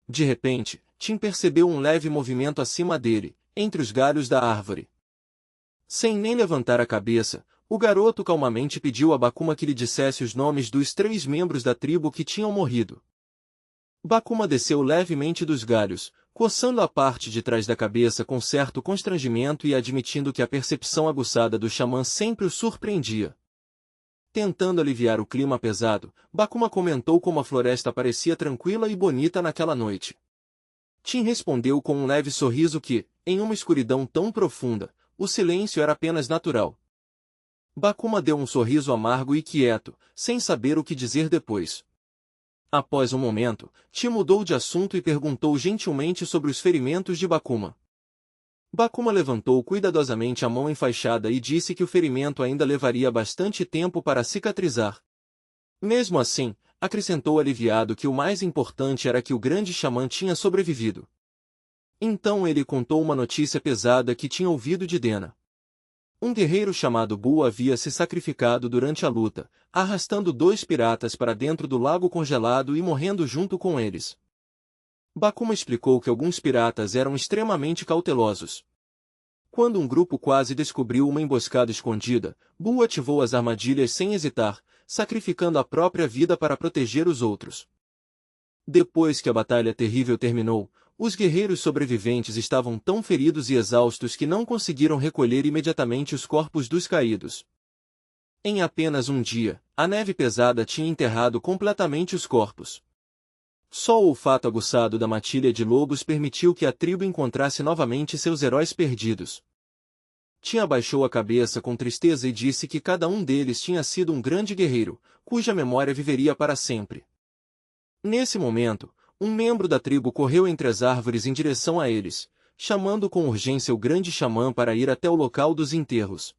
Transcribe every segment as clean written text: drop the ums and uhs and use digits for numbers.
De repente, Tim percebeu um leve movimento acima dele, entre os galhos da árvore. Sem nem levantar a cabeça, o garoto calmamente pediu a Bakuma que lhe dissesse os nomes dos 3 membros da tribo que tinham morrido. Bakuma desceu levemente dos galhos, coçando a parte de trás da cabeça com certo constrangimento e admitindo que a percepção aguçada do xamã sempre o surpreendia. Tentando aliviar o clima pesado, Bakuma comentou como a floresta parecia tranquila e bonita naquela noite. Tim respondeu com um leve sorriso que, em uma escuridão tão profunda, o silêncio era apenas natural. Bakuma deu um sorriso amargo e quieto, sem saber o que dizer depois. Após um momento, Tim mudou de assunto e perguntou gentilmente sobre os ferimentos de Bakuma. Bakuma levantou cuidadosamente a mão enfaixada e disse que o ferimento ainda levaria bastante tempo para cicatrizar. Mesmo assim, acrescentou aliviado que o mais importante era que o grande xamã tinha sobrevivido. Então ele contou uma notícia pesada que tinha ouvido de Dena. Um guerreiro chamado Bu havia se sacrificado durante a luta, arrastando 2 piratas para dentro do lago congelado e morrendo junto com eles. Bakuma explicou que alguns piratas eram extremamente cautelosos. Quando um grupo quase descobriu uma emboscada escondida, Bu ativou as armadilhas sem hesitar, sacrificando a própria vida para proteger os outros. Depois que a batalha terrível terminou, os guerreiros sobreviventes estavam tão feridos e exaustos que não conseguiram recolher imediatamente os corpos dos caídos. Em apenas um dia, a neve pesada tinha enterrado completamente os corpos. Só o olfato aguçado da matilha de lobos permitiu que a tribo encontrasse novamente seus heróis perdidos. Tim abaixou a cabeça com tristeza e disse que cada um deles tinha sido um grande guerreiro, cuja memória viveria para sempre. Nesse momento, um membro da tribo correu entre as árvores em direção a eles, chamando com urgência o grande xamã para ir até o local dos enterros.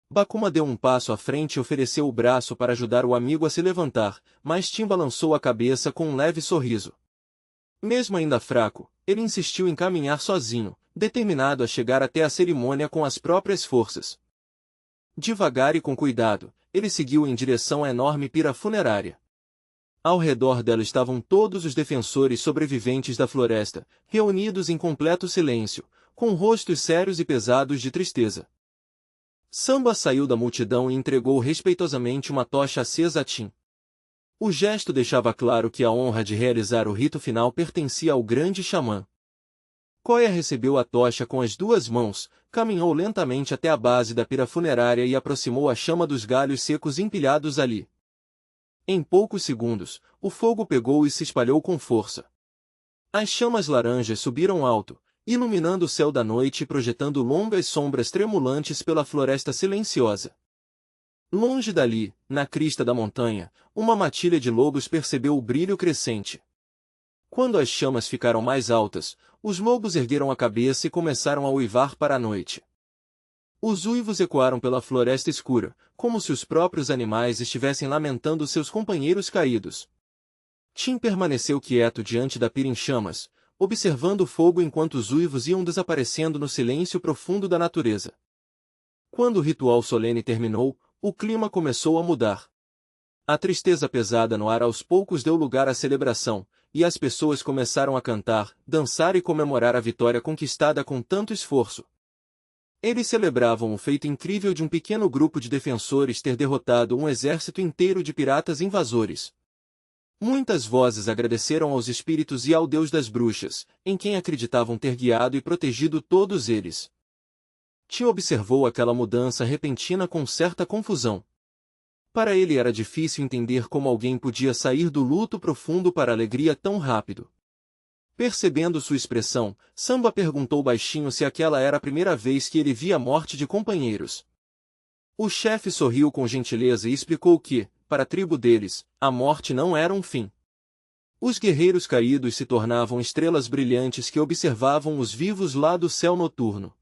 Bakuma deu um passo à frente e ofereceu o braço para ajudar o amigo a se levantar, mas Tim balançou a cabeça com um leve sorriso. Mesmo ainda fraco, ele insistiu em caminhar sozinho, determinado a chegar até a cerimônia com as próprias forças. Devagar e com cuidado, ele seguiu em direção à enorme pira funerária. Ao redor dela estavam todos os defensores sobreviventes da floresta, reunidos em completo silêncio, com rostos sérios e pesados de tristeza. Samba saiu da multidão e entregou respeitosamente uma tocha acesa a Tim. O gesto deixava claro que a honra de realizar o rito final pertencia ao grande xamã. Koya recebeu a tocha com as 2 mãos, caminhou lentamente até a base da pira funerária e aproximou a chama dos galhos secos empilhados ali. Em poucos segundos, o fogo pegou e se espalhou com força. As chamas laranjas subiram alto, iluminando o céu da noite e projetando longas sombras tremulantes pela floresta silenciosa. Longe dali, na crista da montanha, uma matilha de lobos percebeu o brilho crescente. Quando as chamas ficaram mais altas, os lobos ergueram a cabeça e começaram a uivar para a noite. Os uivos ecoaram pela floresta escura, como se os próprios animais estivessem lamentando seus companheiros caídos. Tim permaneceu quieto diante da pira em chamas, observando o fogo enquanto os uivos iam desaparecendo no silêncio profundo da natureza. Quando o ritual solene terminou, o clima começou a mudar. A tristeza pesada no ar aos poucos deu lugar à celebração, e as pessoas começaram a cantar, dançar e comemorar a vitória conquistada com tanto esforço. Eles celebravam o feito incrível de um pequeno grupo de defensores ter derrotado um exército inteiro de piratas invasores. Muitas vozes agradeceram aos espíritos e ao deus das bruxas, em quem acreditavam ter guiado e protegido todos eles. Tim observou aquela mudança repentina com certa confusão. Para ele era difícil entender como alguém podia sair do luto profundo para a alegria tão rápido. Percebendo sua expressão, Samba perguntou baixinho se aquela era a primeira vez que ele via a morte de companheiros. O chefe sorriu com gentileza e explicou que, para a tribo deles, a morte não era um fim. Os guerreiros caídos se tornavam estrelas brilhantes que observavam os vivos lá do céu noturno.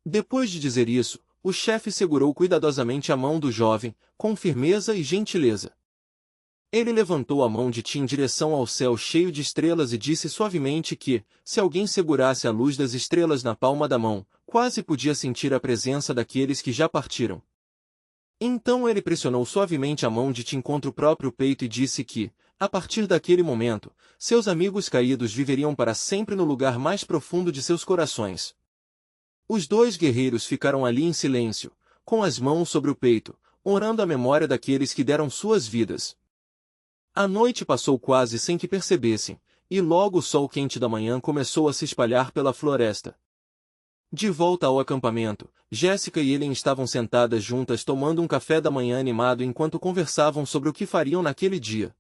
Depois de dizer isso, o chefe segurou cuidadosamente a mão do jovem, com firmeza e gentileza. Ele levantou a mão de Tim em direção ao céu cheio de estrelas e disse suavemente que, se alguém segurasse a luz das estrelas na palma da mão, quase podia sentir a presença daqueles que já partiram. Então ele pressionou suavemente a mão de Tim contra o próprio peito e disse que, A partir daquele momento, seus amigos caídos viveriam para sempre no lugar mais profundo de seus corações. Os dois guerreiros ficaram ali em silêncio, com as mãos sobre o peito, orando a memória daqueles que deram suas vidas. A noite passou quase sem que percebessem, e logo o sol quente da manhã começou a se espalhar pela floresta. De volta ao acampamento, Jéssica e Ellen estavam sentadas juntas tomando um café da manhã animado enquanto conversavam sobre o que fariam naquele dia.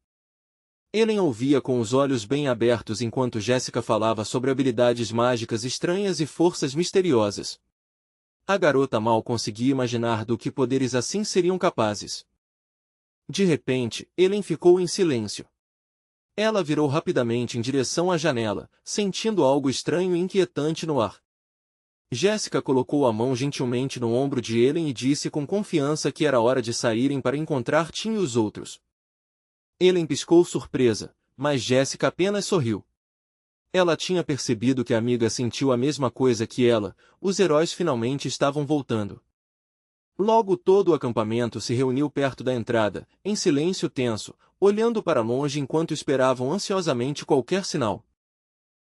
Ellen ouvia com os olhos bem abertos enquanto Jéssica falava sobre habilidades mágicas estranhas e forças misteriosas. A garota mal conseguia imaginar do que poderes assim seriam capazes. De repente, Ellen ficou em silêncio. Ela virou rapidamente em direção à janela, sentindo algo estranho e inquietante no ar. Jéssica colocou a mão gentilmente no ombro de Ellen e disse com confiança que era hora de saírem para encontrar Tim e os outros. Ellen piscou surpresa, mas Jéssica apenas sorriu. Ela tinha percebido que a amiga sentiu a mesma coisa que ela, os heróis finalmente estavam voltando. Logo todo o acampamento se reuniu perto da entrada, em silêncio tenso, olhando para longe enquanto esperavam ansiosamente qualquer sinal.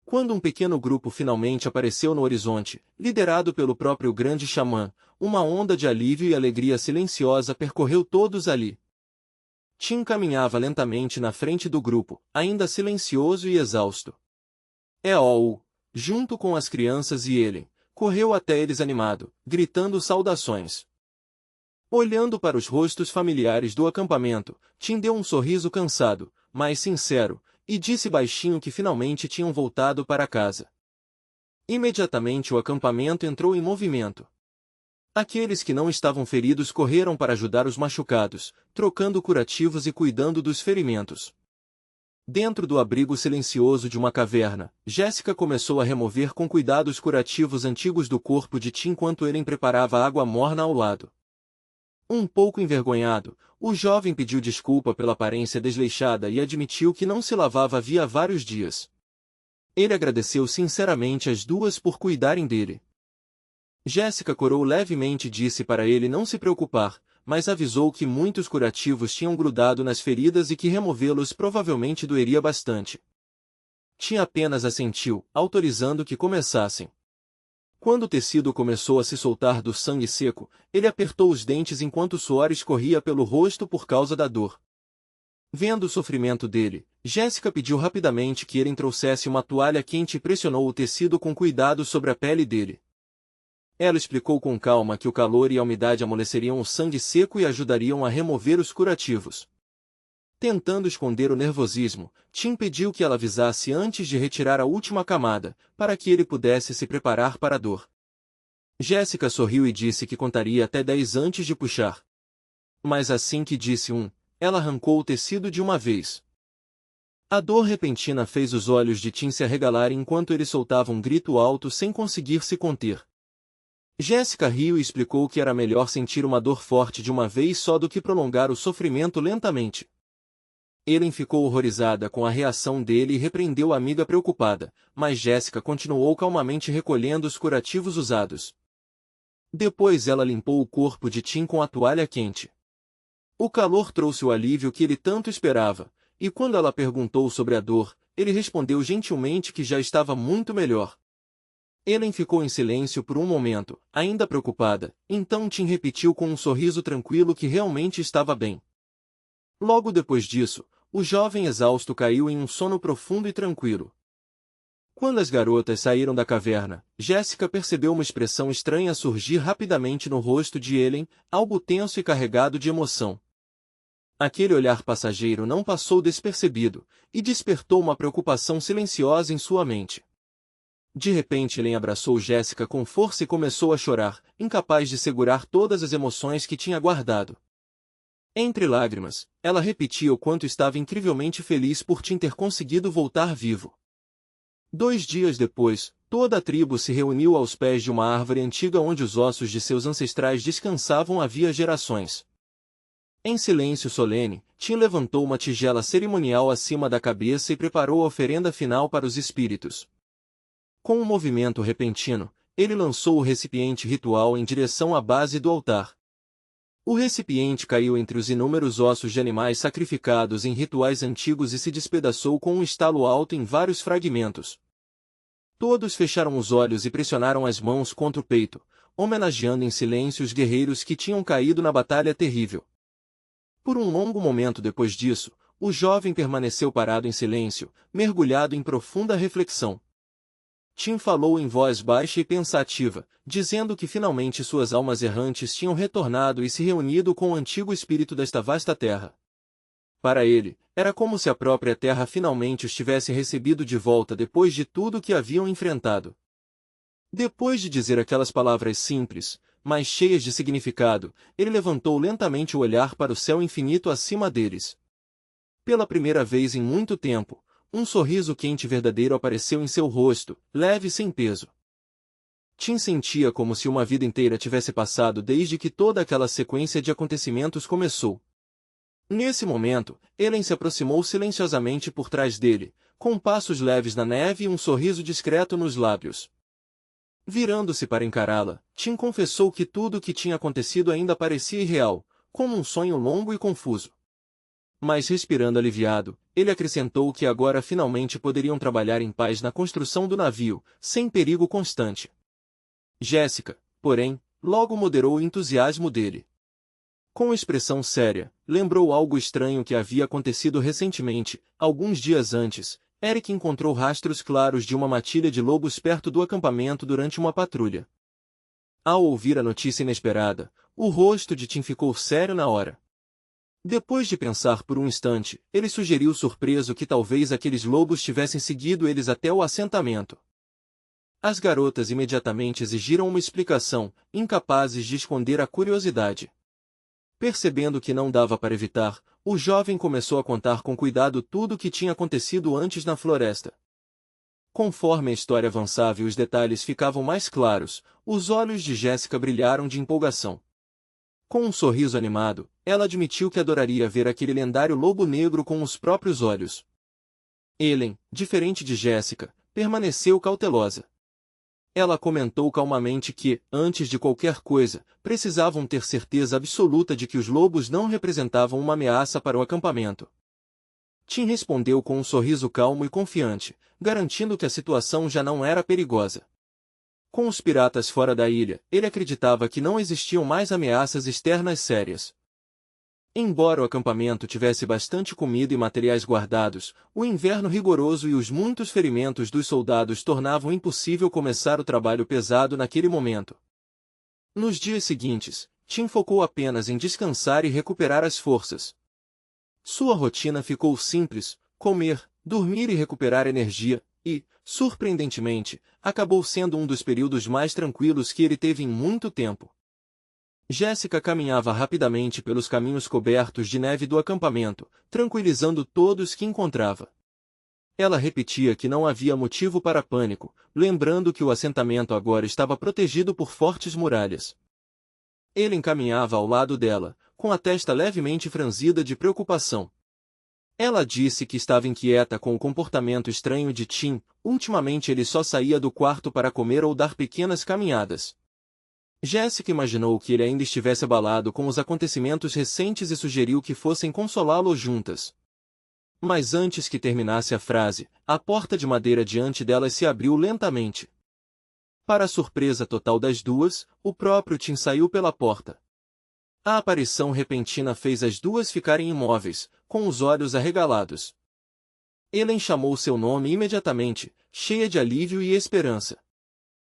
Quando um pequeno grupo finalmente apareceu no horizonte, liderado pelo próprio grande xamã, uma onda de alívio e alegria silenciosa percorreu todos ali. Tim caminhava lentamente na frente do grupo, ainda silencioso e exausto. Eol, junto com as crianças e Ellen, correu até eles animado, gritando saudações. Olhando para os rostos familiares do acampamento, Tim deu um sorriso cansado, mas sincero, e disse baixinho que finalmente tinham voltado para casa. Imediatamente o acampamento entrou em movimento. Aqueles que não estavam feridos correram para ajudar os machucados, trocando curativos e cuidando dos ferimentos. Dentro do abrigo silencioso de uma caverna, Jéssica começou a remover com cuidado os curativos antigos do corpo de Tim enquanto Ellen preparava água morna ao lado. Um pouco envergonhado, o jovem pediu desculpa pela aparência desleixada e admitiu que não se lavava havia vários dias. Ele agradeceu sinceramente às duas por cuidarem dele. Jéssica corou levemente e disse para ele não se preocupar, mas avisou que muitos curativos tinham grudado nas feridas e que removê-los provavelmente doeria bastante. Tim apenas assentiu, autorizando que começassem. Quando o tecido começou a se soltar do sangue seco, ele apertou os dentes enquanto o suor escorria pelo rosto por causa da dor. Vendo o sofrimento dele, Jéssica pediu rapidamente que ele trouxesse uma toalha quente e pressionou o tecido com cuidado sobre a pele dele. Ela explicou com calma que o calor e a umidade amoleceriam o sangue seco e ajudariam a remover os curativos. Tentando esconder o nervosismo, Tim pediu que ela avisasse antes de retirar a última camada, para que ele pudesse se preparar para a dor. Jéssica sorriu e disse que contaria até 10 antes de puxar. Mas assim que disse ela arrancou o tecido de uma vez. A dor repentina fez os olhos de Tim se arregalarem enquanto ele soltava um grito alto sem conseguir se conter. Jéssica riu e explicou que era melhor sentir uma dor forte de uma vez só do que prolongar o sofrimento lentamente. Ellen ficou horrorizada com a reação dele e repreendeu a amiga preocupada, mas Jéssica continuou calmamente recolhendo os curativos usados. Depois ela limpou o corpo de Tim com a toalha quente. O calor trouxe o alívio que ele tanto esperava, e quando ela perguntou sobre a dor, ele respondeu gentilmente que já estava muito melhor. Ellen ficou em silêncio por um momento, ainda preocupada, então Tim repetiu com um sorriso tranquilo que realmente estava bem. Logo depois disso, o jovem exausto caiu em um sono profundo e tranquilo. Quando as garotas saíram da caverna, Jéssica percebeu uma expressão estranha surgir rapidamente no rosto de Ellen, algo tenso e carregado de emoção. Aquele olhar passageiro não passou despercebido, e despertou uma preocupação silenciosa em sua mente. De repente Ellen abraçou Jéssica com força e começou a chorar, incapaz de segurar todas as emoções que tinha guardado. Entre lágrimas, ela repetia o quanto estava incrivelmente feliz por Tim ter conseguido voltar vivo. 2 dias depois, toda a tribo se reuniu aos pés de uma árvore antiga onde os ossos de seus ancestrais descansavam havia gerações. Em silêncio solene, Tim levantou uma tigela cerimonial acima da cabeça e preparou a oferenda final para os espíritos. Com um movimento repentino, ele lançou o recipiente ritual em direção à base do altar. O recipiente caiu entre os inúmeros ossos de animais sacrificados em rituais antigos e se despedaçou com um estalo alto em vários fragmentos. Todos fecharam os olhos e pressionaram as mãos contra o peito, homenageando em silêncio os guerreiros que tinham caído na batalha terrível. Por um longo momento depois disso, o jovem permaneceu parado em silêncio, mergulhado em profunda reflexão. Tim falou em voz baixa e pensativa, dizendo que finalmente suas almas errantes tinham retornado e se reunido com o antigo espírito desta vasta terra. Para ele, era como se a própria terra finalmente os tivesse recebido de volta depois de tudo que haviam enfrentado. Depois de dizer aquelas palavras simples, mas cheias de significado, ele levantou lentamente o olhar para o céu infinito acima deles. Pela primeira vez em muito tempo, um sorriso quente e verdadeiro apareceu em seu rosto, leve e sem peso. Tim sentia como se uma vida inteira tivesse passado desde que toda aquela sequência de acontecimentos começou. Nesse momento, Ellen se aproximou silenciosamente por trás dele, com passos leves na neve e um sorriso discreto nos lábios. Virando-se para encará-la, Tim confessou que tudo o que tinha acontecido ainda parecia irreal, como um sonho longo e confuso. Mas respirando aliviado, ele acrescentou que agora finalmente poderiam trabalhar em paz na construção do navio, sem perigo constante. Jéssica, porém, logo moderou o entusiasmo dele. Com expressão séria, lembrou algo estranho que havia acontecido recentemente. Alguns dias antes, Eric encontrou rastros claros de uma matilha de lobos perto do acampamento durante uma patrulha. Ao ouvir a notícia inesperada, o rosto de Tim ficou sério na hora. Depois de pensar por um instante, ele sugeriu surpreso que talvez aqueles lobos tivessem seguido eles até o assentamento. As garotas imediatamente exigiram uma explicação, incapazes de esconder a curiosidade. Percebendo que não dava para evitar, o jovem começou a contar com cuidado tudo o que tinha acontecido antes na floresta. Conforme a história avançava e os detalhes ficavam mais claros, os olhos de Jéssica brilharam de empolgação. Com um sorriso animado, ela admitiu que adoraria ver aquele lendário lobo negro com os próprios olhos. Ellen, diferente de Jéssica, permaneceu cautelosa. Ela comentou calmamente que, antes de qualquer coisa, precisavam ter certeza absoluta de que os lobos não representavam uma ameaça para o acampamento. Tim respondeu com um sorriso calmo e confiante, garantindo que a situação já não era perigosa. Com os piratas fora da ilha, ele acreditava que não existiam mais ameaças externas sérias. Embora o acampamento tivesse bastante comida e materiais guardados, o inverno rigoroso e os muitos ferimentos dos soldados tornavam impossível começar o trabalho pesado naquele momento. Nos dias seguintes, Tim focou apenas em descansar e recuperar as forças. Sua rotina ficou simples: comer, dormir e recuperar energia, e, surpreendentemente, acabou sendo um dos períodos mais tranquilos que ele teve em muito tempo. Jéssica caminhava rapidamente pelos caminhos cobertos de neve do acampamento, tranquilizando todos que encontrava. Ela repetia que não havia motivo para pânico, lembrando que o assentamento agora estava protegido por fortes muralhas. Ele encaminhava ao lado dela, com a testa levemente franzida de preocupação. Ela disse que estava inquieta com o comportamento estranho de Tim. Ultimamente ele só saía do quarto para comer ou dar pequenas caminhadas. Jéssica imaginou que ele ainda estivesse abalado com os acontecimentos recentes e sugeriu que fossem consolá-lo juntas. Mas antes que terminasse a frase, a porta de madeira diante delas se abriu lentamente. Para a surpresa total das duas, o próprio Tim saiu pela porta. A aparição repentina fez as duas ficarem imóveis, com os olhos arregalados. Ellen chamou seu nome imediatamente, cheia de alívio e esperança.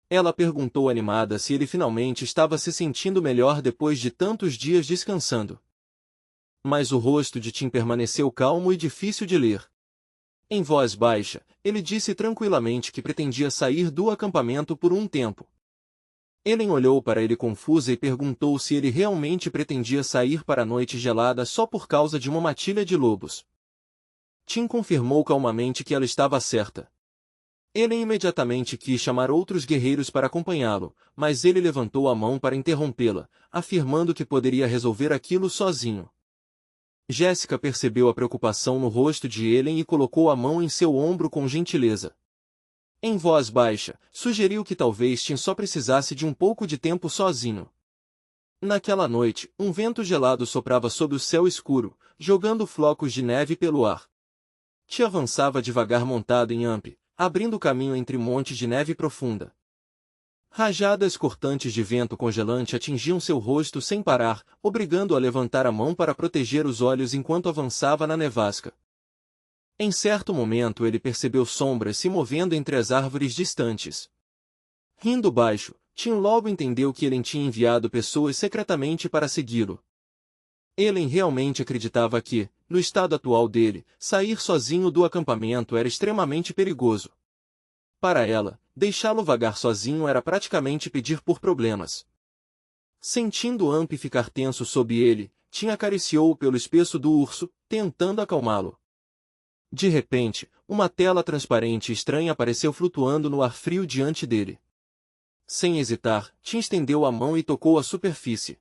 Ela perguntou animada se ele finalmente estava se sentindo melhor depois de tantos dias descansando. Mas o rosto de Tim permaneceu calmo e difícil de ler. Em voz baixa, ele disse tranquilamente que pretendia sair do acampamento por um tempo. Ellen olhou para ele confusa e perguntou se ele realmente pretendia sair para a noite gelada só por causa de uma matilha de lobos. Tim confirmou calmamente que ela estava certa. Ellen imediatamente quis chamar outros guerreiros para acompanhá-lo, mas ele levantou a mão para interrompê-la, afirmando que poderia resolver aquilo sozinho. Jéssica percebeu a preocupação no rosto de Ellen e colocou a mão em seu ombro com gentileza. Em voz baixa, sugeriu que talvez Tim só precisasse de um pouco de tempo sozinho. Naquela noite, um vento gelado soprava sob o céu escuro, jogando flocos de neve pelo ar. Ti avançava devagar montado em Amp, abrindo caminho entre montes de neve profunda. Rajadas cortantes de vento congelante atingiam seu rosto sem parar, obrigando-o a levantar a mão para proteger os olhos enquanto avançava na nevasca. Em certo momento ele percebeu sombras se movendo entre as árvores distantes. Rindo baixo, Tim logo entendeu que Elen tinha enviado pessoas secretamente para segui-lo. Elen realmente acreditava que, no estado atual dele, sair sozinho do acampamento era extremamente perigoso. Para ela, deixá-lo vagar sozinho era praticamente pedir por problemas. Sentindo Amp ficar tenso sob ele, Tim acariciou-o pelo espesso do urso, tentando acalmá-lo. De repente, uma tela transparente e estranha apareceu flutuando no ar frio diante dele. Sem hesitar, Tim estendeu a mão e tocou a superfície.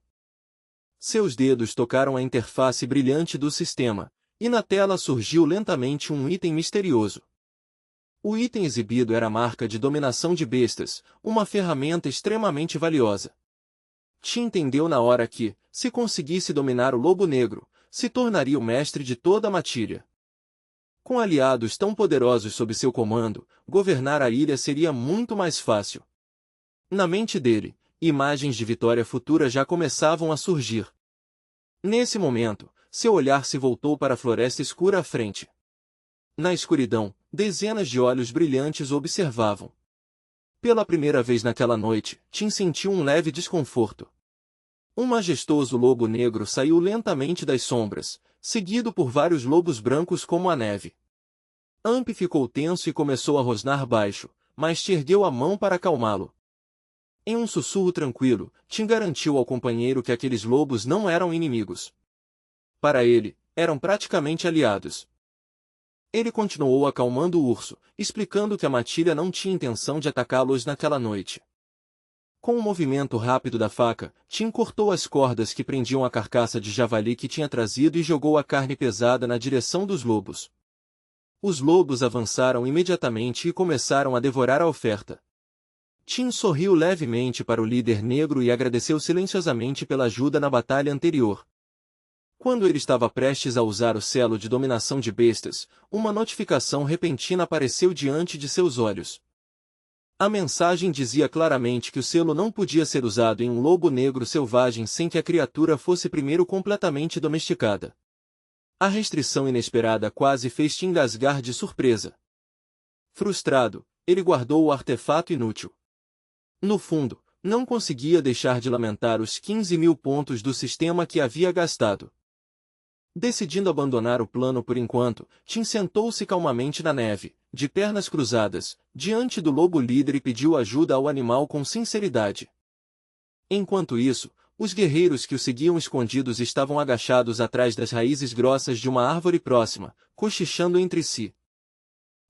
Seus dedos tocaram a interface brilhante do sistema, e na tela surgiu lentamente um item misterioso. O item exibido era a marca de dominação de bestas, uma ferramenta extremamente valiosa. Tim entendeu na hora que, se conseguisse dominar o lobo negro, se tornaria o mestre de toda a matilha. Com aliados tão poderosos sob seu comando, governar a ilha seria muito mais fácil. Na mente dele, imagens de vitória futura já começavam a surgir. Nesse momento, seu olhar se voltou para a floresta escura à frente. Na escuridão, dezenas de olhos brilhantes o observavam. Pela primeira vez naquela noite, Tim sentiu um leve desconforto. Um majestoso lobo negro saiu lentamente das sombras, seguido por vários lobos brancos como a neve. Amp ficou tenso e começou a rosnar baixo, mas Tim ergueu a mão para acalmá-lo. Em um sussurro tranquilo, Tim garantiu ao companheiro que aqueles lobos não eram inimigos. Para ele, eram praticamente aliados. Ele continuou acalmando o urso, explicando que a matilha não tinha intenção de atacá-los naquela noite. Com um movimento rápido da faca, Tim cortou as cordas que prendiam a carcaça de javali que tinha trazido e jogou a carne pesada na direção dos lobos. Os lobos avançaram imediatamente e começaram a devorar a oferta. Tim sorriu levemente para o líder negro e agradeceu silenciosamente pela ajuda na batalha anterior. Quando ele estava prestes a usar o selo de dominação de bestas, uma notificação repentina apareceu diante de seus olhos. A mensagem dizia claramente que o selo não podia ser usado em um lobo negro selvagem sem que a criatura fosse primeiro completamente domesticada. A restrição inesperada quase fez Tim engasgar de surpresa. Frustrado, ele guardou o artefato inútil. No fundo, não conseguia deixar de lamentar os 15.000 pontos do sistema que havia gastado. Decidindo abandonar o plano por enquanto, Tim sentou-se calmamente na neve, de pernas cruzadas, diante do lobo líder e pediu ajuda ao animal com sinceridade. Enquanto isso, os guerreiros que o seguiam escondidos estavam agachados atrás das raízes grossas de uma árvore próxima, cochichando entre si.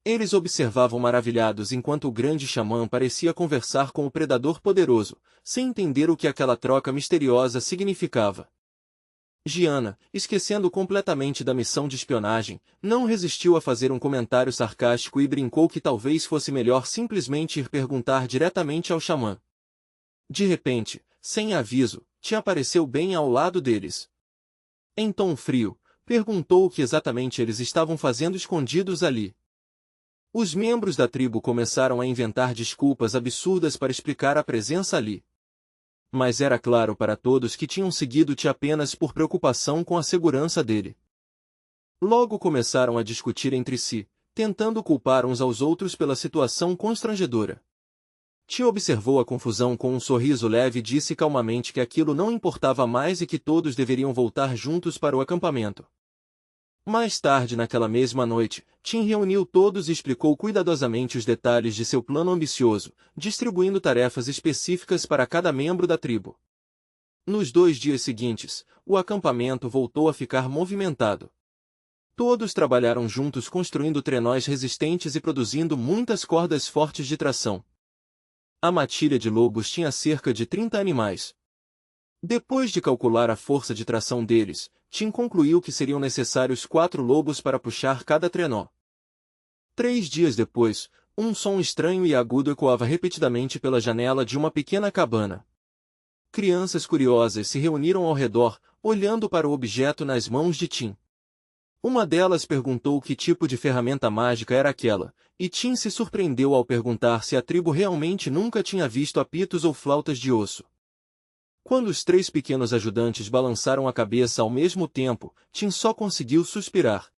Eles observavam maravilhados enquanto o grande xamã parecia conversar com o predador poderoso, sem entender o que aquela troca misteriosa significava. Gianna, esquecendo completamente da missão de espionagem, não resistiu a fazer um comentário sarcástico e brincou que talvez fosse melhor simplesmente ir perguntar diretamente ao xamã. De repente, sem aviso, Tim apareceu bem ao lado deles. Em tom frio, perguntou o que exatamente eles estavam fazendo escondidos ali. Os membros da tribo começaram a inventar desculpas absurdas para explicar a presença ali. Mas era claro para todos que tinham seguido Ti apenas por preocupação com a segurança dele. Logo começaram a discutir entre si, tentando culpar uns aos outros pela situação constrangedora. Ti observou a confusão com um sorriso leve e disse calmamente que aquilo não importava mais e que todos deveriam voltar juntos para o acampamento. Mais tarde naquela mesma noite, Tim reuniu todos e explicou cuidadosamente os detalhes de seu plano ambicioso, distribuindo tarefas específicas para cada membro da tribo. Nos 2 dias seguintes, o acampamento voltou a ficar movimentado. Todos trabalharam juntos construindo trenós resistentes e produzindo muitas cordas fortes de tração. A matilha de lobos tinha cerca de 30 animais. Depois de calcular a força de tração deles, Tim concluiu que seriam necessários 4 lobos para puxar cada trenó. 3 dias depois, um som estranho e agudo ecoava repetidamente pela janela de uma pequena cabana. Crianças curiosas se reuniram ao redor, olhando para o objeto nas mãos de Tim. Uma delas perguntou que tipo de ferramenta mágica era aquela, e Tim se surpreendeu ao perguntar se a tribo realmente nunca tinha visto apitos ou flautas de osso. Quando os 3 pequenos ajudantes balançaram a cabeça ao mesmo tempo, Tim só conseguiu suspirar.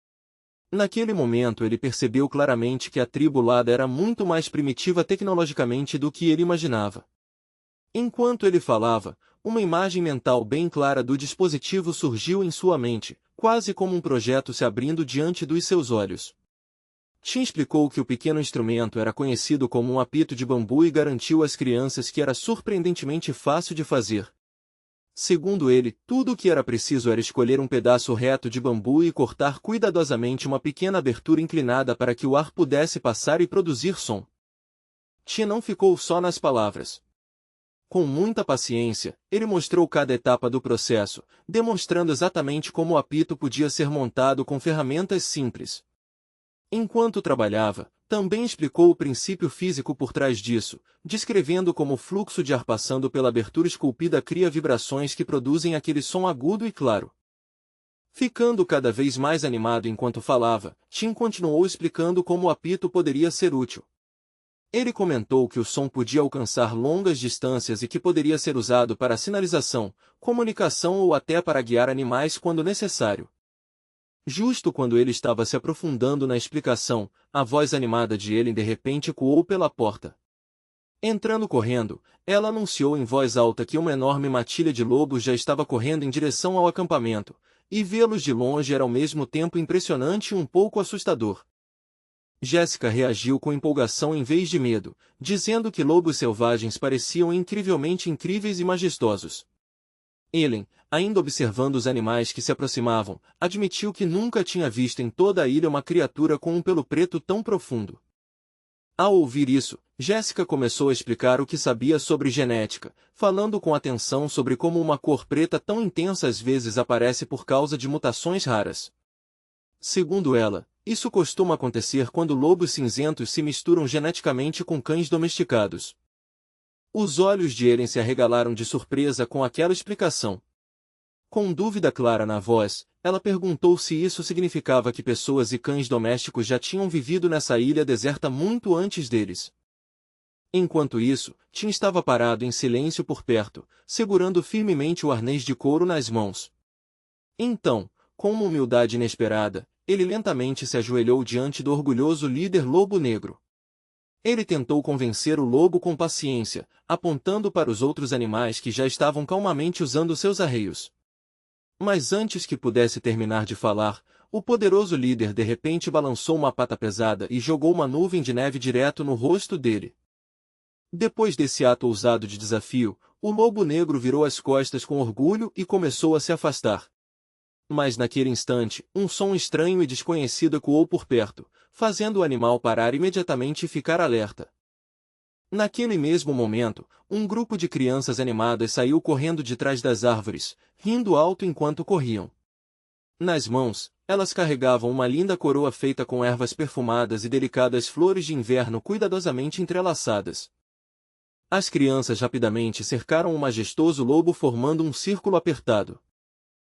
Naquele momento ele percebeu claramente que a tribo Lada era muito mais primitiva tecnologicamente do que ele imaginava. Enquanto ele falava, uma imagem mental bem clara do dispositivo surgiu em sua mente, quase como um projeto se abrindo diante dos seus olhos. Tim explicou que o pequeno instrumento era conhecido como um apito de bambu e garantiu às crianças que era surpreendentemente fácil de fazer. Segundo ele, tudo o que era preciso era escolher um pedaço reto de bambu e cortar cuidadosamente uma pequena abertura inclinada para que o ar pudesse passar e produzir som. Tim não ficou só nas palavras. Com muita paciência, ele mostrou cada etapa do processo, demonstrando exatamente como o apito podia ser montado com ferramentas simples. Enquanto trabalhava, também explicou o princípio físico por trás disso, descrevendo como o fluxo de ar passando pela abertura esculpida cria vibrações que produzem aquele som agudo e claro. Ficando cada vez mais animado enquanto falava, Tim continuou explicando como o apito poderia ser útil. Ele comentou que o som podia alcançar longas distâncias e que poderia ser usado para sinalização, comunicação ou até para guiar animais quando necessário. Justo quando ele estava se aprofundando na explicação, a voz animada de Ellen de repente ecoou pela porta. Entrando correndo, ela anunciou em voz alta que uma enorme matilha de lobos já estava correndo em direção ao acampamento, e vê-los de longe era ao mesmo tempo impressionante e um pouco assustador. Jéssica reagiu com empolgação em vez de medo, dizendo que lobos selvagens pareciam incrivelmente incríveis e majestosos. Ellen, ainda observando os animais que se aproximavam, admitiu que nunca tinha visto em toda a ilha uma criatura com um pelo preto tão profundo. Ao ouvir isso, Jéssica começou a explicar o que sabia sobre genética, falando com atenção sobre como uma cor preta tão intensa às vezes aparece por causa de mutações raras. Segundo ela, isso costuma acontecer quando lobos cinzentos se misturam geneticamente com cães domesticados. Os olhos de Ellen se arregalaram de surpresa com aquela explicação. Com dúvida clara na voz, ela perguntou se isso significava que pessoas e cães domésticos já tinham vivido nessa ilha deserta muito antes deles. Enquanto isso, Tim estava parado em silêncio por perto, segurando firmemente o arnês de couro nas mãos. Então, com uma humildade inesperada, ele lentamente se ajoelhou diante do orgulhoso líder lobo negro. Ele tentou convencer o lobo com paciência, apontando para os outros animais que já estavam calmamente usando seus arreios. Mas antes que pudesse terminar de falar, o poderoso líder de repente balançou uma pata pesada e jogou uma nuvem de neve direto no rosto dele. Depois desse ato ousado de desafio, o lobo negro virou as costas com orgulho e começou a se afastar. Mas naquele instante, um som estranho e desconhecido ecoou por perto, fazendo o animal parar imediatamente e ficar alerta. Naquele mesmo momento, um grupo de crianças animadas saiu correndo de trás das árvores, rindo alto enquanto corriam. Nas mãos, elas carregavam uma linda coroa feita com ervas perfumadas e delicadas flores de inverno cuidadosamente entrelaçadas. As crianças rapidamente cercaram o majestoso lobo formando um círculo apertado.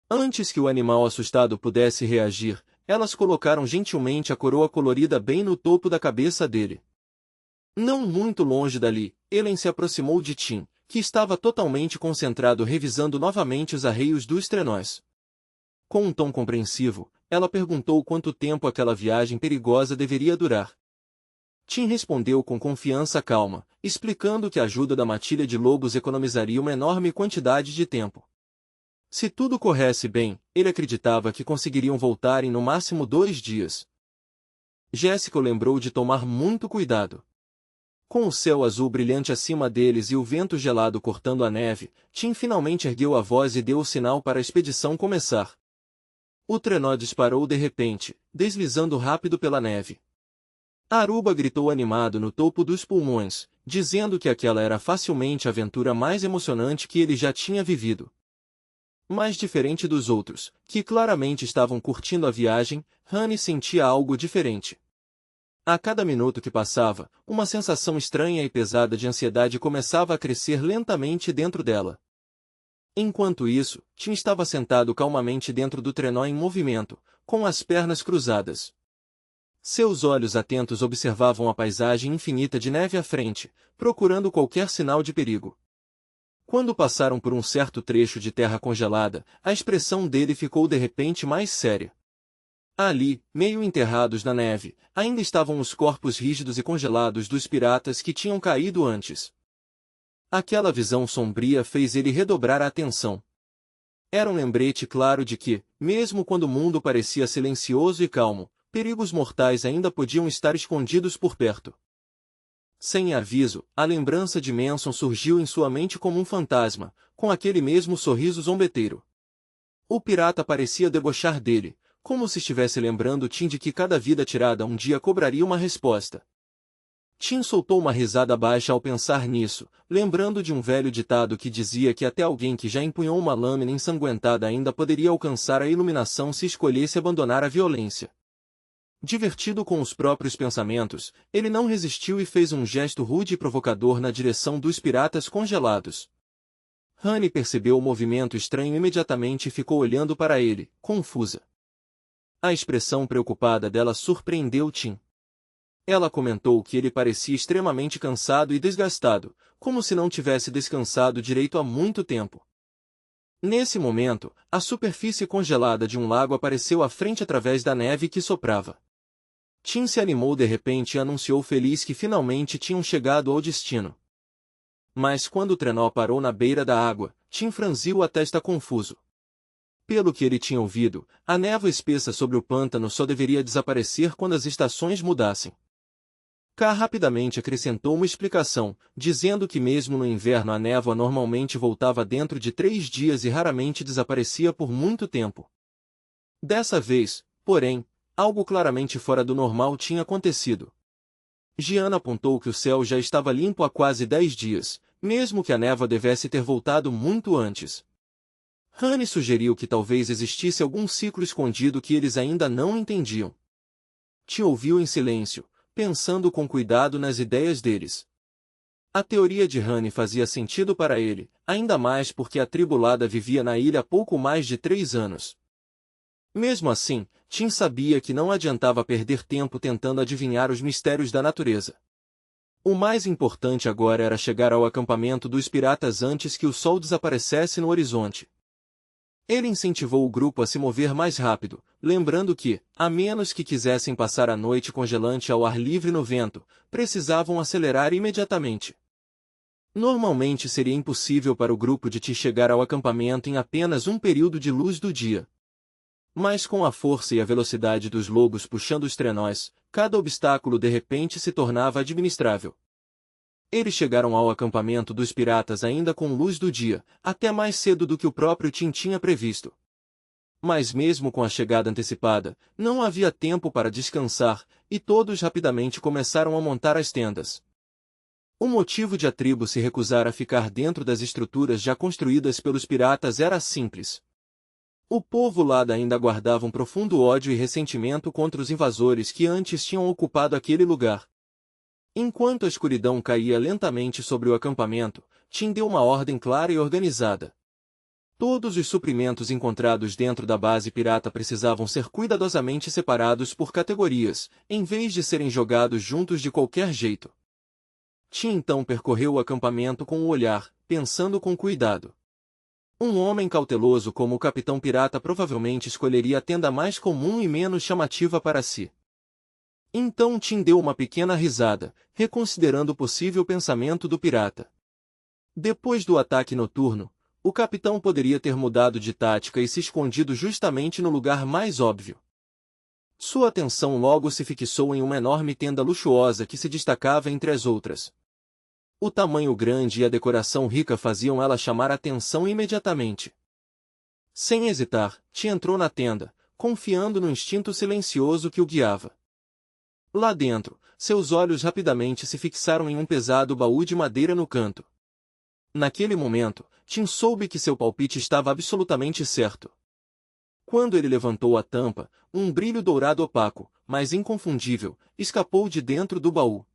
Antes que o animal assustado pudesse reagir, elas colocaram gentilmente a coroa colorida bem no topo da cabeça dele. Não muito longe dali, Ellen se aproximou de Tim, que estava totalmente concentrado revisando novamente os arreios dos trenós. Com um tom compreensivo, ela perguntou quanto tempo aquela viagem perigosa deveria durar. Tim respondeu com confiança calma, explicando que a ajuda da matilha de lobos economizaria uma enorme quantidade de tempo. Se tudo corresse bem, ele acreditava que conseguiriam voltar em no máximo 2 dias. Jéssica o lembrou de tomar muito cuidado. Com o céu azul brilhante acima deles e o vento gelado cortando a neve, Tim finalmente ergueu a voz e deu o sinal para a expedição começar. O trenó disparou de repente, deslizando rápido pela neve. Aruba gritou animado no topo dos pulmões, dizendo que aquela era facilmente a aventura mais emocionante que ele já tinha vivido. Mas diferente dos outros, que claramente estavam curtindo a viagem, Honey sentia algo diferente. A cada minuto que passava, uma sensação estranha e pesada de ansiedade começava a crescer lentamente dentro dela. Enquanto isso, Tim estava sentado calmamente dentro do trenó em movimento, com as pernas cruzadas. Seus olhos atentos observavam a paisagem infinita de neve à frente, procurando qualquer sinal de perigo. Quando passaram por um certo trecho de terra congelada, a expressão dele ficou de repente mais séria. Ali, meio enterrados na neve, ainda estavam os corpos rígidos e congelados dos piratas que tinham caído antes. Aquela visão sombria fez ele redobrar a atenção. Era um lembrete claro de que, mesmo quando o mundo parecia silencioso e calmo, perigos mortais ainda podiam estar escondidos por perto. Sem aviso, a lembrança de Manson surgiu em sua mente como um fantasma, com aquele mesmo sorriso zombeteiro. O pirata parecia debochar dele, como se estivesse lembrando Tim de que cada vida tirada um dia cobraria uma resposta. Tim soltou uma risada baixa ao pensar nisso, lembrando de um velho ditado que dizia que até alguém que já empunhou uma lâmina ensanguentada ainda poderia alcançar a iluminação se escolhesse abandonar a violência. Divertido com os próprios pensamentos, ele não resistiu e fez um gesto rude e provocador na direção dos piratas congelados. Honey percebeu o movimento estranho imediatamente e ficou olhando para ele, confusa. A expressão preocupada dela surpreendeu Tim. Ela comentou que ele parecia extremamente cansado e desgastado, como se não tivesse descansado direito há muito tempo. Nesse momento, a superfície congelada de um lago apareceu à frente através da neve que soprava. Tim se animou de repente e anunciou feliz que finalmente tinham chegado ao destino. Mas quando o trenó parou na beira da água, Tim franziu a testa confuso. Pelo que ele tinha ouvido, a névoa espessa sobre o pântano só deveria desaparecer quando as estações mudassem. K rapidamente acrescentou uma explicação, dizendo que mesmo no inverno a névoa normalmente voltava dentro de 3 dias e raramente desaparecia por muito tempo. Dessa vez, porém, algo claramente fora do normal tinha acontecido. Gianna apontou que o céu já estava limpo há quase 10 dias, mesmo que a névoa devesse ter voltado muito antes. Honey sugeriu que talvez existisse algum ciclo escondido que eles ainda não entendiam. Tim ouviu em silêncio, pensando com cuidado nas ideias deles. A teoria de Honey fazia sentido para ele, ainda mais porque a tribulada vivia na ilha há pouco mais de 3 anos. Mesmo assim, Tim sabia que não adiantava perder tempo tentando adivinhar os mistérios da natureza. O mais importante agora era chegar ao acampamento dos piratas antes que o sol desaparecesse no horizonte. Ele incentivou o grupo a se mover mais rápido, lembrando que, a menos que quisessem passar a noite congelante ao ar livre no vento, precisavam acelerar imediatamente. Normalmente seria impossível para o grupo de Ti chegar ao acampamento em apenas um período de luz do dia. Mas com a força e a velocidade dos lobos puxando os trenós, cada obstáculo de repente se tornava administrável. Eles chegaram ao acampamento dos piratas ainda com luz do dia, até mais cedo do que o próprio Tim tinha previsto. Mas mesmo com a chegada antecipada, não havia tempo para descansar, e todos rapidamente começaram a montar as tendas. O motivo de a tribo se recusar a ficar dentro das estruturas já construídas pelos piratas era simples. O povo lá ainda guardava um profundo ódio e ressentimento contra os invasores que antes tinham ocupado aquele lugar. Enquanto a escuridão caía lentamente sobre o acampamento, Tim deu uma ordem clara e organizada. Todos os suprimentos encontrados dentro da base pirata precisavam ser cuidadosamente separados por categorias, em vez de serem jogados juntos de qualquer jeito. Tim então percorreu o acampamento com o olhar, pensando com cuidado. Um homem cauteloso como o capitão pirata provavelmente escolheria a tenda mais comum e menos chamativa para si. Então Tim deu uma pequena risada, reconsiderando o possível pensamento do pirata. Depois do ataque noturno, o capitão poderia ter mudado de tática e se escondido justamente no lugar mais óbvio. Sua atenção logo se fixou em uma enorme tenda luxuosa que se destacava entre as outras. O tamanho grande e a decoração rica faziam ela chamar a atenção imediatamente. Sem hesitar, Tim entrou na tenda, confiando no instinto silencioso que o guiava. Lá dentro, seus olhos rapidamente se fixaram em um pesado baú de madeira no canto. Naquele momento, Tim soube que seu palpite estava absolutamente certo. Quando ele levantou a tampa, um brilho dourado opaco, mas inconfundível, escapou de dentro do baú.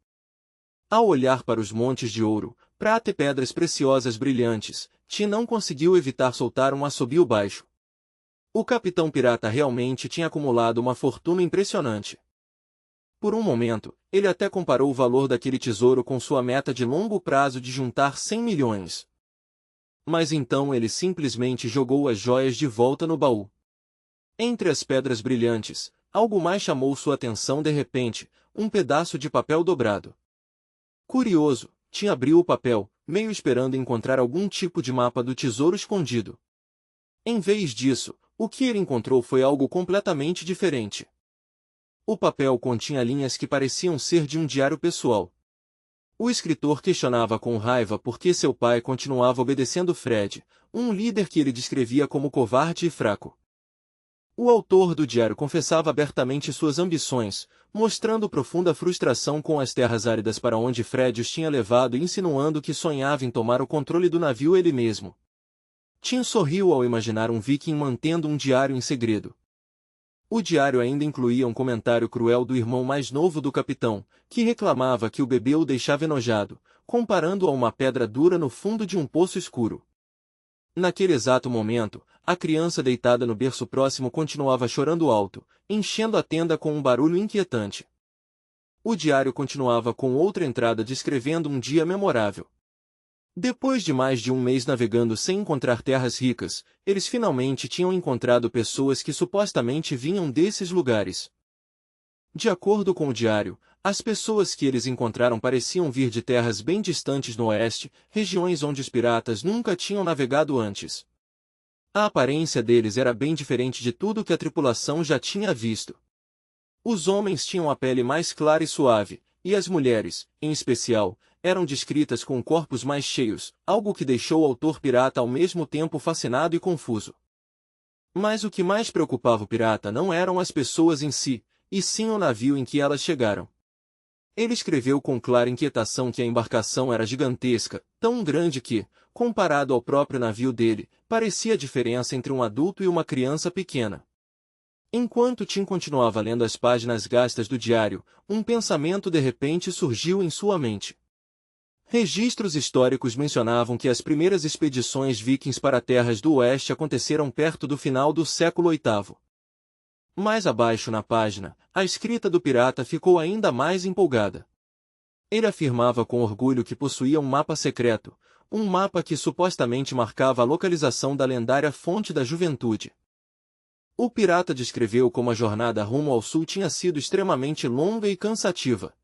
Ao olhar para os montes de ouro, prata e pedras preciosas brilhantes, Tim não conseguiu evitar soltar um assobio baixo. O capitão pirata realmente tinha acumulado uma fortuna impressionante. Por um momento, ele até comparou o valor daquele tesouro com sua meta de longo prazo de juntar 100 milhões. Mas então ele simplesmente jogou as joias de volta no baú. Entre as pedras brilhantes, algo mais chamou sua atenção de repente, um pedaço de papel dobrado. Curioso, Tim abriu o papel, meio esperando encontrar algum tipo de mapa do tesouro escondido. Em vez disso, o que ele encontrou foi algo completamente diferente. O papel continha linhas que pareciam ser de um diário pessoal. O escritor questionava com raiva por que seu pai continuava obedecendo Fred, um líder que ele descrevia como covarde e fraco. O autor do diário confessava abertamente suas ambições, mostrando profunda frustração com as terras áridas para onde Fred os tinha levado e insinuando que sonhava em tomar o controle do navio ele mesmo. Tim sorriu ao imaginar um viking mantendo um diário em segredo. O diário ainda incluía um comentário cruel do irmão mais novo do capitão, que reclamava que o bebê o deixava enojado, comparando-o a uma pedra dura no fundo de um poço escuro. Naquele exato momento, a criança deitada no berço próximo continuava chorando alto, enchendo a tenda com um barulho inquietante. O diário continuava com outra entrada descrevendo um dia memorável. Depois de mais de um mês navegando sem encontrar terras ricas, eles finalmente tinham encontrado pessoas que supostamente vinham desses lugares. De acordo com o diário, as pessoas que eles encontraram pareciam vir de terras bem distantes no oeste, regiões onde os piratas nunca tinham navegado antes. A aparência deles era bem diferente de tudo que a tripulação já tinha visto. Os homens tinham a pele mais clara e suave, e as mulheres, em especial, eram descritas com corpos mais cheios, algo que deixou o autor pirata ao mesmo tempo fascinado e confuso. Mas o que mais preocupava o pirata não eram as pessoas em si, e sim o navio em que elas chegaram. Ele escreveu com clara inquietação que a embarcação era gigantesca, tão grande que, comparado ao próprio navio dele, parecia a diferença entre um adulto e uma criança pequena. Enquanto Tim continuava lendo as páginas gastas do diário, um pensamento de repente surgiu em sua mente. Registros históricos mencionavam que as primeiras expedições vikings para terras do oeste aconteceram perto do final do século VIII. Mais abaixo na página, a escrita do pirata ficou ainda mais empolgada. Ele afirmava com orgulho que possuía um mapa secreto, um mapa que supostamente marcava a localização da lendária Fonte da Juventude. O pirata descreveu como a jornada rumo ao sul tinha sido extremamente longa e cansativa.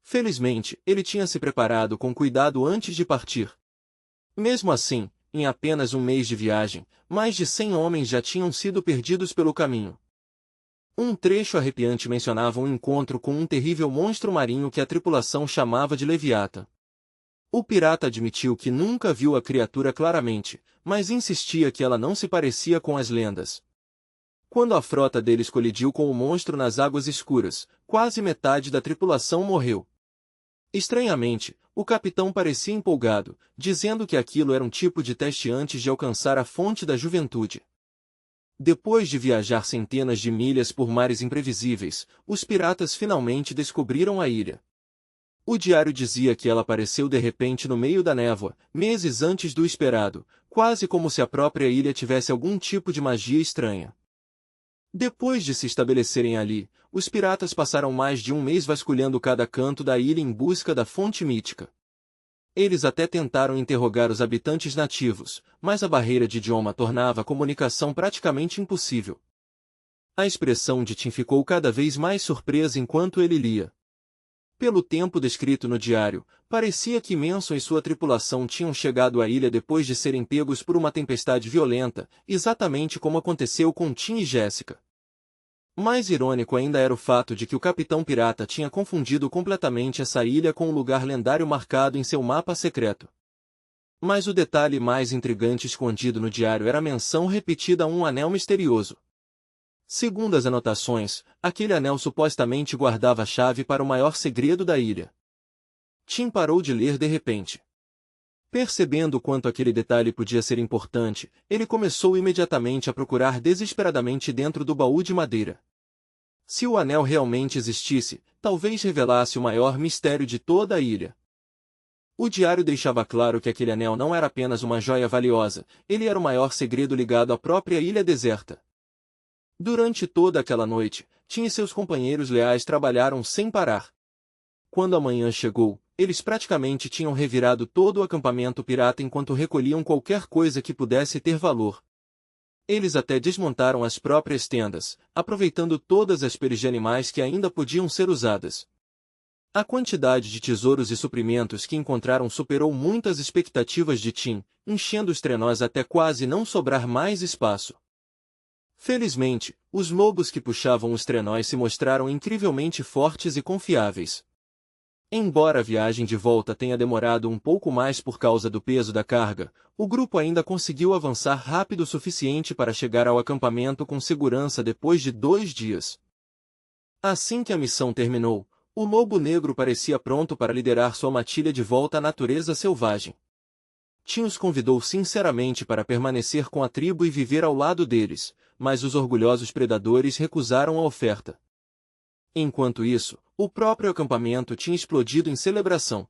Felizmente, ele tinha se preparado com cuidado antes de partir. Mesmo assim, em apenas um mês de viagem, mais de 100 homens já tinham sido perdidos pelo caminho. Um trecho arrepiante mencionava um encontro com um terrível monstro marinho que a tripulação chamava de Leviata. O pirata admitiu que nunca viu a criatura claramente, mas insistia que ela não se parecia com as lendas. Quando a frota deles colidiu com o monstro nas águas escuras, quase metade da tripulação morreu. Estranhamente, o capitão parecia empolgado, dizendo que aquilo era um tipo de teste antes de alcançar a Fonte da Juventude. Depois de viajar centenas de milhas por mares imprevisíveis, os piratas finalmente descobriram a ilha. O diário dizia que ela apareceu de repente no meio da névoa, meses antes do esperado, quase como se a própria ilha tivesse algum tipo de magia estranha. Depois de se estabelecerem ali, os piratas passaram mais de um mês vasculhando cada canto da ilha em busca da fonte mítica. Eles até tentaram interrogar os habitantes nativos, mas a barreira de idioma tornava a comunicação praticamente impossível. A expressão de Tim ficou cada vez mais surpresa enquanto ele lia. Pelo tempo descrito no diário, parecia que Manson e sua tripulação tinham chegado à ilha depois de serem pegos por uma tempestade violenta, exatamente como aconteceu com Tim e Jessica. Mais irônico ainda era o fato de que o capitão pirata tinha confundido completamente essa ilha com um lugar lendário marcado em seu mapa secreto. Mas o detalhe mais intrigante escondido no diário era a menção repetida a um anel misterioso. Segundo as anotações, aquele anel supostamente guardava a chave para o maior segredo da ilha. Tim parou de ler de repente. Percebendo quanto aquele detalhe podia ser importante, ele começou imediatamente a procurar desesperadamente dentro do baú de madeira. Se o anel realmente existisse, talvez revelasse o maior mistério de toda a ilha. O diário deixava claro que aquele anel não era apenas uma joia valiosa, ele era o maior segredo ligado à própria ilha deserta. Durante toda aquela noite, Tim e seus companheiros leais trabalharam sem parar. Quando a manhã chegou, eles praticamente tinham revirado todo o acampamento pirata enquanto recolhiam qualquer coisa que pudesse ter valor. Eles até desmontaram as próprias tendas, aproveitando todas as peles de animais que ainda podiam ser usadas. A quantidade de tesouros e suprimentos que encontraram superou muitas expectativas de Tim, enchendo os trenós até quase não sobrar mais espaço. Felizmente, os lobos que puxavam os trenós se mostraram incrivelmente fortes e confiáveis. Embora a viagem de volta tenha demorado um pouco mais por causa do peso da carga, o grupo ainda conseguiu avançar rápido o suficiente para chegar ao acampamento com segurança depois de 2 dias. Assim que a missão terminou, o lobo negro parecia pronto para liderar sua matilha de volta à natureza selvagem. Tim os convidou sinceramente para permanecer com a tribo e viver ao lado deles, mas os orgulhosos predadores recusaram a oferta. Enquanto isso, o próprio acampamento tinha explodido em celebração.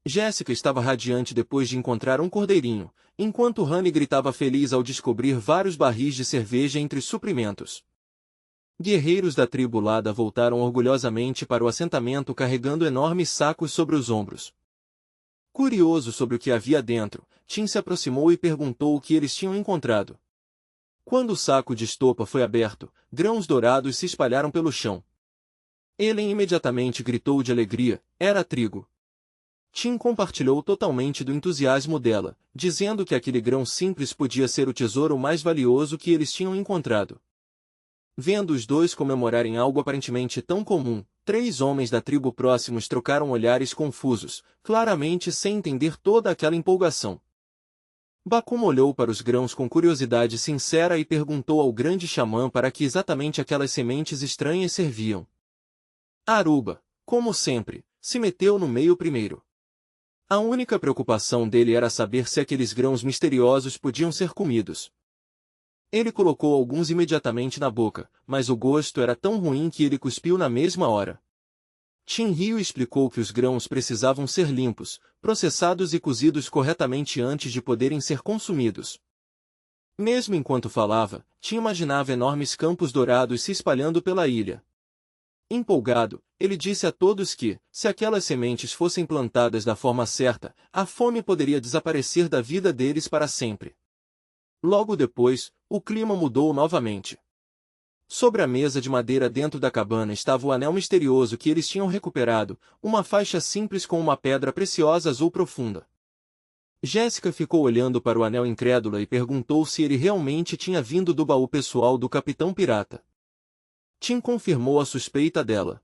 Jéssica estava radiante depois de encontrar um cordeirinho, enquanto Honey gritava feliz ao descobrir vários barris de cerveja entre os suprimentos. Guerreiros da tribo Lada voltaram orgulhosamente para o assentamento carregando enormes sacos sobre os ombros. Curioso sobre o que havia dentro, Tim se aproximou e perguntou o que eles tinham encontrado. Quando o saco de estopa foi aberto, grãos dourados se espalharam pelo chão. Ellen imediatamente gritou de alegria, era trigo. Tim compartilhou totalmente do entusiasmo dela, dizendo que aquele grão simples podia ser o tesouro mais valioso que eles tinham encontrado. Vendo os dois comemorarem algo aparentemente tão comum, 3 homens da tribo próximos trocaram olhares confusos, claramente sem entender toda aquela empolgação. Bakuma olhou para os grãos com curiosidade sincera e perguntou ao grande xamã para que exatamente aquelas sementes estranhas serviam. Aruba, como sempre, se meteu no meio primeiro. A única preocupação dele era saber se aqueles grãos misteriosos podiam ser comidos. Ele colocou alguns imediatamente na boca, mas o gosto era tão ruim que ele cuspiu na mesma hora. Tim riu e explicou que os grãos precisavam ser limpos, processados e cozidos corretamente antes de poderem ser consumidos. Mesmo enquanto falava, Tim imaginava enormes campos dourados se espalhando pela ilha. Empolgado, ele disse a todos que, se aquelas sementes fossem plantadas da forma certa, a fome poderia desaparecer da vida deles para sempre. Logo depois, o clima mudou novamente. Sobre a mesa de madeira dentro da cabana estava o anel misterioso que eles tinham recuperado, uma faixa simples com uma pedra preciosa azul profunda. Jéssica ficou olhando para o anel incrédula e perguntou se ele realmente tinha vindo do baú pessoal do capitão pirata. Tim confirmou a suspeita dela.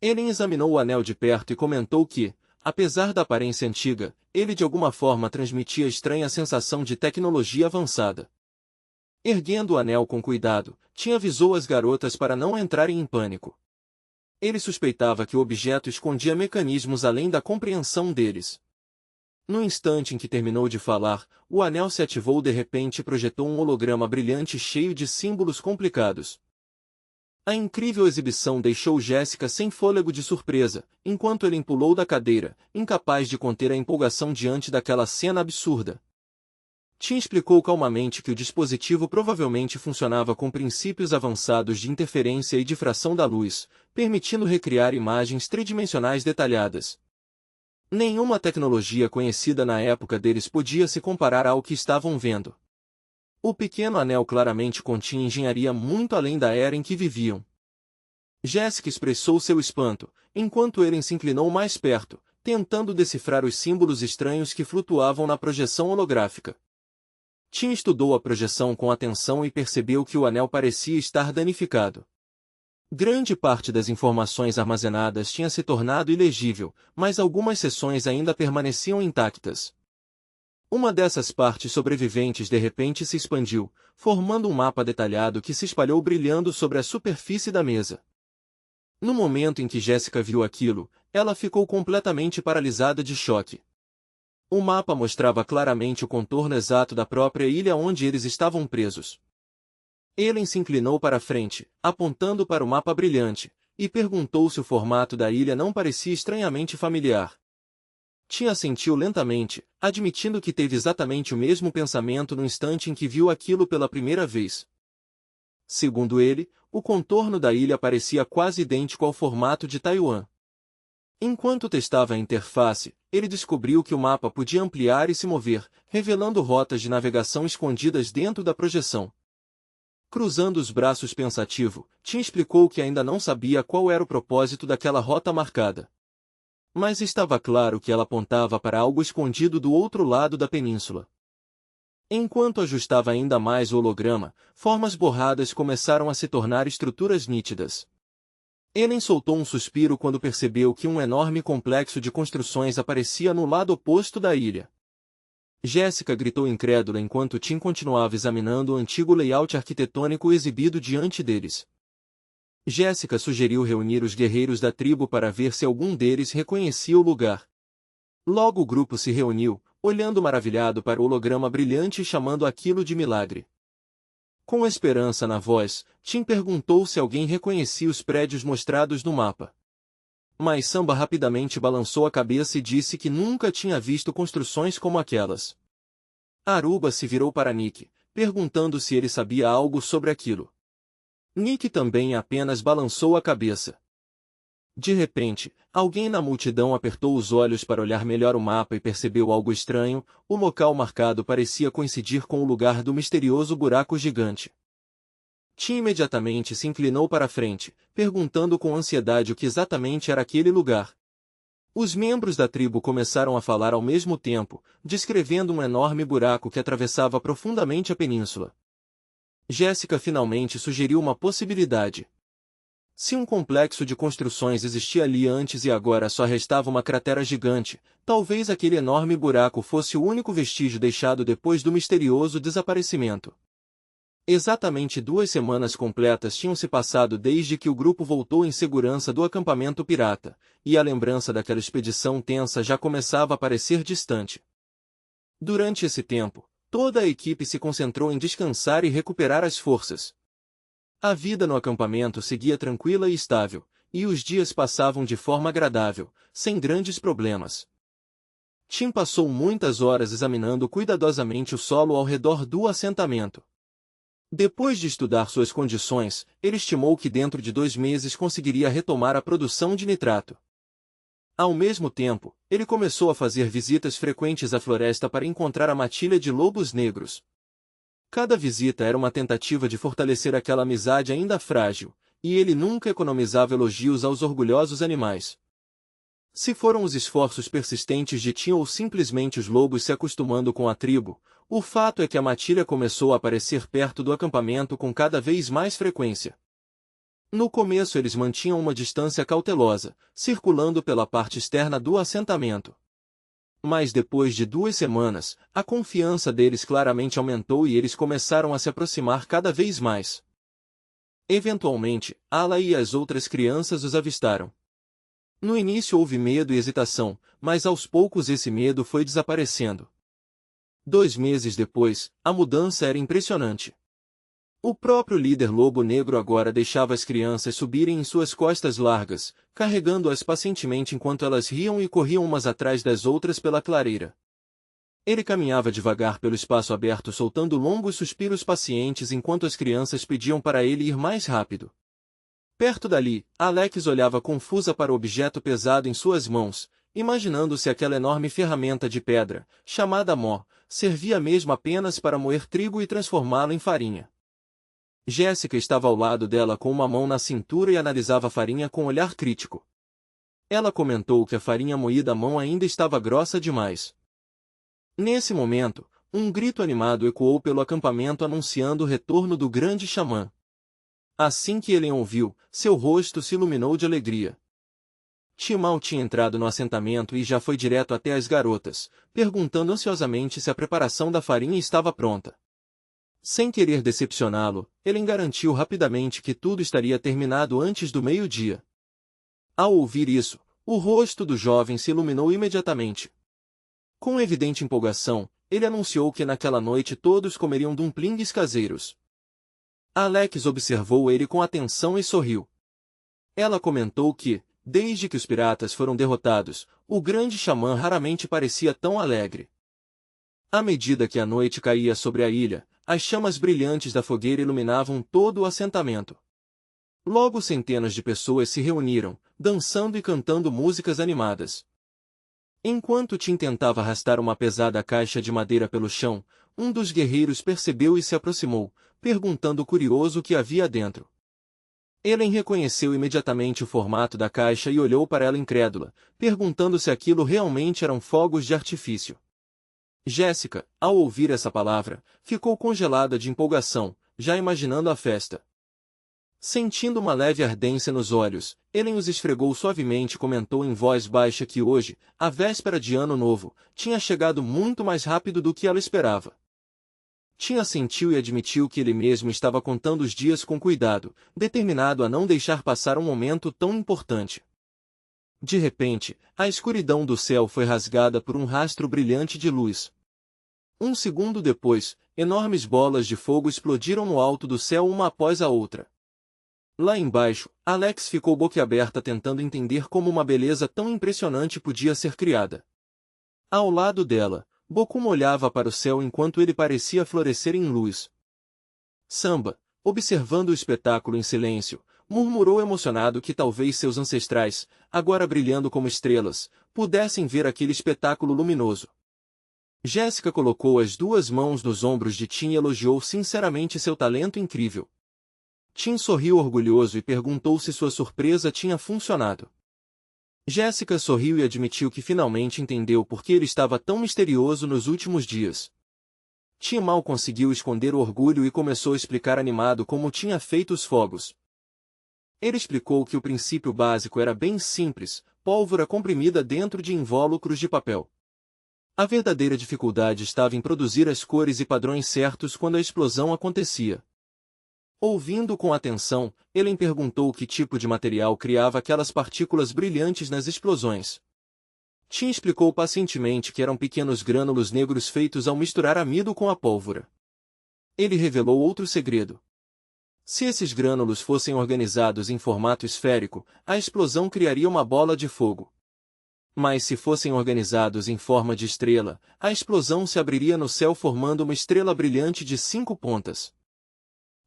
Ellen examinou o anel de perto e comentou que, apesar da aparência antiga, ele de alguma forma transmitia estranha sensação de tecnologia avançada. Erguendo o anel com cuidado, Tim avisou as garotas para não entrarem em pânico. Ele suspeitava que o objeto escondia mecanismos além da compreensão deles. No instante em que terminou de falar, o anel se ativou de repente e projetou um holograma brilhante cheio de símbolos complicados. A incrível exibição deixou Jéssica sem fôlego de surpresa, enquanto ele pulou da cadeira, incapaz de conter a empolgação diante daquela cena absurda. Tim explicou calmamente que o dispositivo provavelmente funcionava com princípios avançados de interferência e difração da luz, permitindo recriar imagens tridimensionais detalhadas. Nenhuma tecnologia conhecida na época deles podia se comparar ao que estavam vendo. O pequeno anel claramente continha engenharia muito além da era em que viviam. Jéssica expressou seu espanto, enquanto Ellen se inclinou mais perto, tentando decifrar os símbolos estranhos que flutuavam na projeção holográfica. Tim estudou a projeção com atenção e percebeu que o anel parecia estar danificado. Grande parte das informações armazenadas tinha se tornado ilegível, mas algumas seções ainda permaneciam intactas. Uma dessas partes sobreviventes de repente se expandiu, formando um mapa detalhado que se espalhou brilhando sobre a superfície da mesa. No momento em que Jéssica viu aquilo, ela ficou completamente paralisada de choque. O mapa mostrava claramente o contorno exato da própria ilha onde eles estavam presos. Ellen se inclinou para a frente, apontando para o mapa brilhante, e perguntou se o formato da ilha não parecia estranhamente familiar. Tim assentiu lentamente, admitindo que teve exatamente o mesmo pensamento no instante em que viu aquilo pela primeira vez. Segundo ele, o contorno da ilha parecia quase idêntico ao formato de Taiwan. Enquanto testava a interface, ele descobriu que o mapa podia ampliar e se mover, revelando rotas de navegação escondidas dentro da projeção. Cruzando os braços pensativo, Tim explicou que ainda não sabia qual era o propósito daquela rota marcada. Mas estava claro que ela apontava para algo escondido do outro lado da península. Enquanto ajustava ainda mais o holograma, formas borradas começaram a se tornar estruturas nítidas. Ellen soltou um suspiro quando percebeu que um enorme complexo de construções aparecia no lado oposto da ilha. Jéssica gritou incrédula enquanto Tim continuava examinando o antigo layout arquitetônico exibido diante deles. Jéssica sugeriu reunir os guerreiros da tribo para ver se algum deles reconhecia o lugar. Logo o grupo se reuniu, olhando maravilhado para o holograma brilhante e chamando aquilo de milagre. Com esperança na voz, Tim perguntou se alguém reconhecia os prédios mostrados no mapa. Mas Samba rapidamente balançou a cabeça e disse que nunca tinha visto construções como aquelas. Aruba se virou para Nick, perguntando se ele sabia algo sobre aquilo. Nick também apenas balançou a cabeça. De repente, alguém na multidão apertou os olhos para olhar melhor o mapa e percebeu algo estranho. O local marcado parecia coincidir com o lugar do misterioso buraco gigante. Tim imediatamente se inclinou para a frente, perguntando com ansiedade o que exatamente era aquele lugar. Os membros da tribo começaram a falar ao mesmo tempo, descrevendo um enorme buraco que atravessava profundamente a península. Jéssica finalmente sugeriu uma possibilidade. Se um complexo de construções existia ali antes e agora só restava uma cratera gigante, talvez aquele enorme buraco fosse o único vestígio deixado depois do misterioso desaparecimento. Exatamente 2 semanas completas tinham se passado desde que o grupo voltou em segurança do acampamento pirata, e a lembrança daquela expedição tensa já começava a parecer distante. Durante esse tempo, toda a equipe se concentrou em descansar e recuperar as forças. A vida no acampamento seguia tranquila e estável, e os dias passavam de forma agradável, sem grandes problemas. Tim passou muitas horas examinando cuidadosamente o solo ao redor do assentamento. Depois de estudar suas condições, ele estimou que dentro de 2 meses conseguiria retomar a produção de nitrato. Ao mesmo tempo, ele começou a fazer visitas frequentes à floresta para encontrar a matilha de lobos negros. Cada visita era uma tentativa de fortalecer aquela amizade ainda frágil, e ele nunca economizava elogios aos orgulhosos animais. Se foram os esforços persistentes de Tim ou simplesmente os lobos se acostumando com a tribo, o fato é que a matilha começou a aparecer perto do acampamento com cada vez mais frequência. No começo eles mantinham uma distância cautelosa, circulando pela parte externa do assentamento. Mas depois de 2 semanas, a confiança deles claramente aumentou e eles começaram a se aproximar cada vez mais. Eventualmente, Ala e as outras crianças os avistaram. No início houve medo e hesitação, mas aos poucos esse medo foi desaparecendo. 2 meses depois, a mudança era impressionante. O próprio líder lobo negro agora deixava as crianças subirem em suas costas largas, carregando-as pacientemente enquanto elas riam e corriam umas atrás das outras pela clareira. Ele caminhava devagar pelo espaço aberto soltando longos suspiros pacientes enquanto as crianças pediam para ele ir mais rápido. Perto dali, Alex olhava confusa para o objeto pesado em suas mãos, imaginando se aquela enorme ferramenta de pedra, chamada mó, servia mesmo apenas para moer trigo e transformá-lo em farinha. Jéssica estava ao lado dela com uma mão na cintura e analisava a farinha com olhar crítico. Ela comentou que a farinha moída à mão ainda estava grossa demais. Nesse momento, um grito animado ecoou pelo acampamento anunciando o retorno do grande xamã. Assim que Ellen ouviu, seu rosto se iluminou de alegria. Timão tinha entrado no assentamento e já foi direto até as garotas, perguntando ansiosamente se a preparação da farinha estava pronta. Sem querer decepcioná-lo, Ellen garantiu rapidamente que tudo estaria terminado antes do meio-dia. Ao ouvir isso, o rosto do jovem se iluminou imediatamente. Com evidente empolgação, ele anunciou que naquela noite todos comeriam dumplings caseiros. Alex observou ele com atenção e sorriu. Ela comentou que, desde que os piratas foram derrotados, o grande xamã raramente parecia tão alegre. À medida que a noite caía sobre a ilha, as chamas brilhantes da fogueira iluminavam todo o assentamento. Logo centenas de pessoas se reuniram, dançando e cantando músicas animadas. Enquanto Tim tentava arrastar uma pesada caixa de madeira pelo chão, um dos guerreiros percebeu e se aproximou, perguntando curioso o que havia dentro. Ellen reconheceu imediatamente o formato da caixa e olhou para ela incrédula, perguntando se aquilo realmente eram fogos de artifício. Jéssica, ao ouvir essa palavra, ficou congelada de empolgação, já imaginando a festa. Sentindo uma leve ardência nos olhos, Ellen os esfregou suavemente e comentou em voz baixa que hoje, a véspera de Ano Novo, tinha chegado muito mais rápido do que ela esperava. Tim assentiu e admitiu que ele mesmo estava contando os dias com cuidado, determinado a não deixar passar um momento tão importante. De repente, a escuridão do céu foi rasgada por um rastro brilhante de luz. Um segundo depois, enormes bolas de fogo explodiram no alto do céu uma após a outra. Lá embaixo, Alex ficou boquiaberta tentando entender como uma beleza tão impressionante podia ser criada. Ao lado dela, Bokuma olhava para o céu enquanto ele parecia florescer em luz. Samba, observando o espetáculo em silêncio, murmurou emocionado que talvez seus ancestrais, agora brilhando como estrelas, pudessem ver aquele espetáculo luminoso. Jéssica colocou as duas mãos nos ombros de Tim e elogiou sinceramente seu talento incrível. Tim sorriu orgulhoso e perguntou se sua surpresa tinha funcionado. Jéssica sorriu e admitiu que finalmente entendeu por que ele estava tão misterioso nos últimos dias. Tim mal conseguiu esconder o orgulho e começou a explicar animado como tinha feito os fogos. Ele explicou que o princípio básico era bem simples, pólvora comprimida dentro de invólucros de papel. A verdadeira dificuldade estava em produzir as cores e padrões certos quando a explosão acontecia. Ouvindo com atenção, Ellen perguntou que tipo de material criava aquelas partículas brilhantes nas explosões. Tim explicou pacientemente que eram pequenos grânulos negros feitos ao misturar amido com a pólvora. Ele revelou outro segredo. Se esses grânulos fossem organizados em formato esférico, a explosão criaria uma bola de fogo. Mas se fossem organizados em forma de estrela, a explosão se abriria no céu formando uma estrela brilhante de 5 pontas.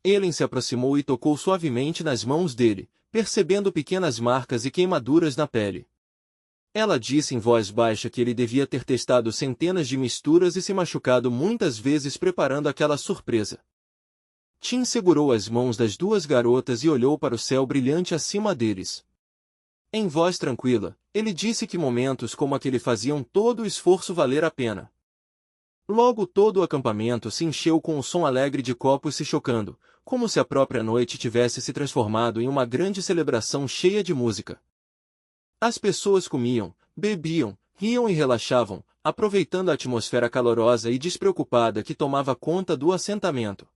Ellen se aproximou e tocou suavemente nas mãos dele, percebendo pequenas marcas e queimaduras na pele. Ela disse em voz baixa que ele devia ter testado centenas de misturas e se machucado muitas vezes preparando aquela surpresa. Tim segurou as mãos das duas garotas e olhou para o céu brilhante acima deles. Em voz tranquila, ele disse que momentos como aquele faziam todo o esforço valer a pena. Logo todo o acampamento se encheu com o som alegre de copos se chocando, como se a própria noite tivesse se transformado em uma grande celebração cheia de música. As pessoas comiam, bebiam, riam e relaxavam, aproveitando a atmosfera calorosa e despreocupada que tomava conta do assentamento.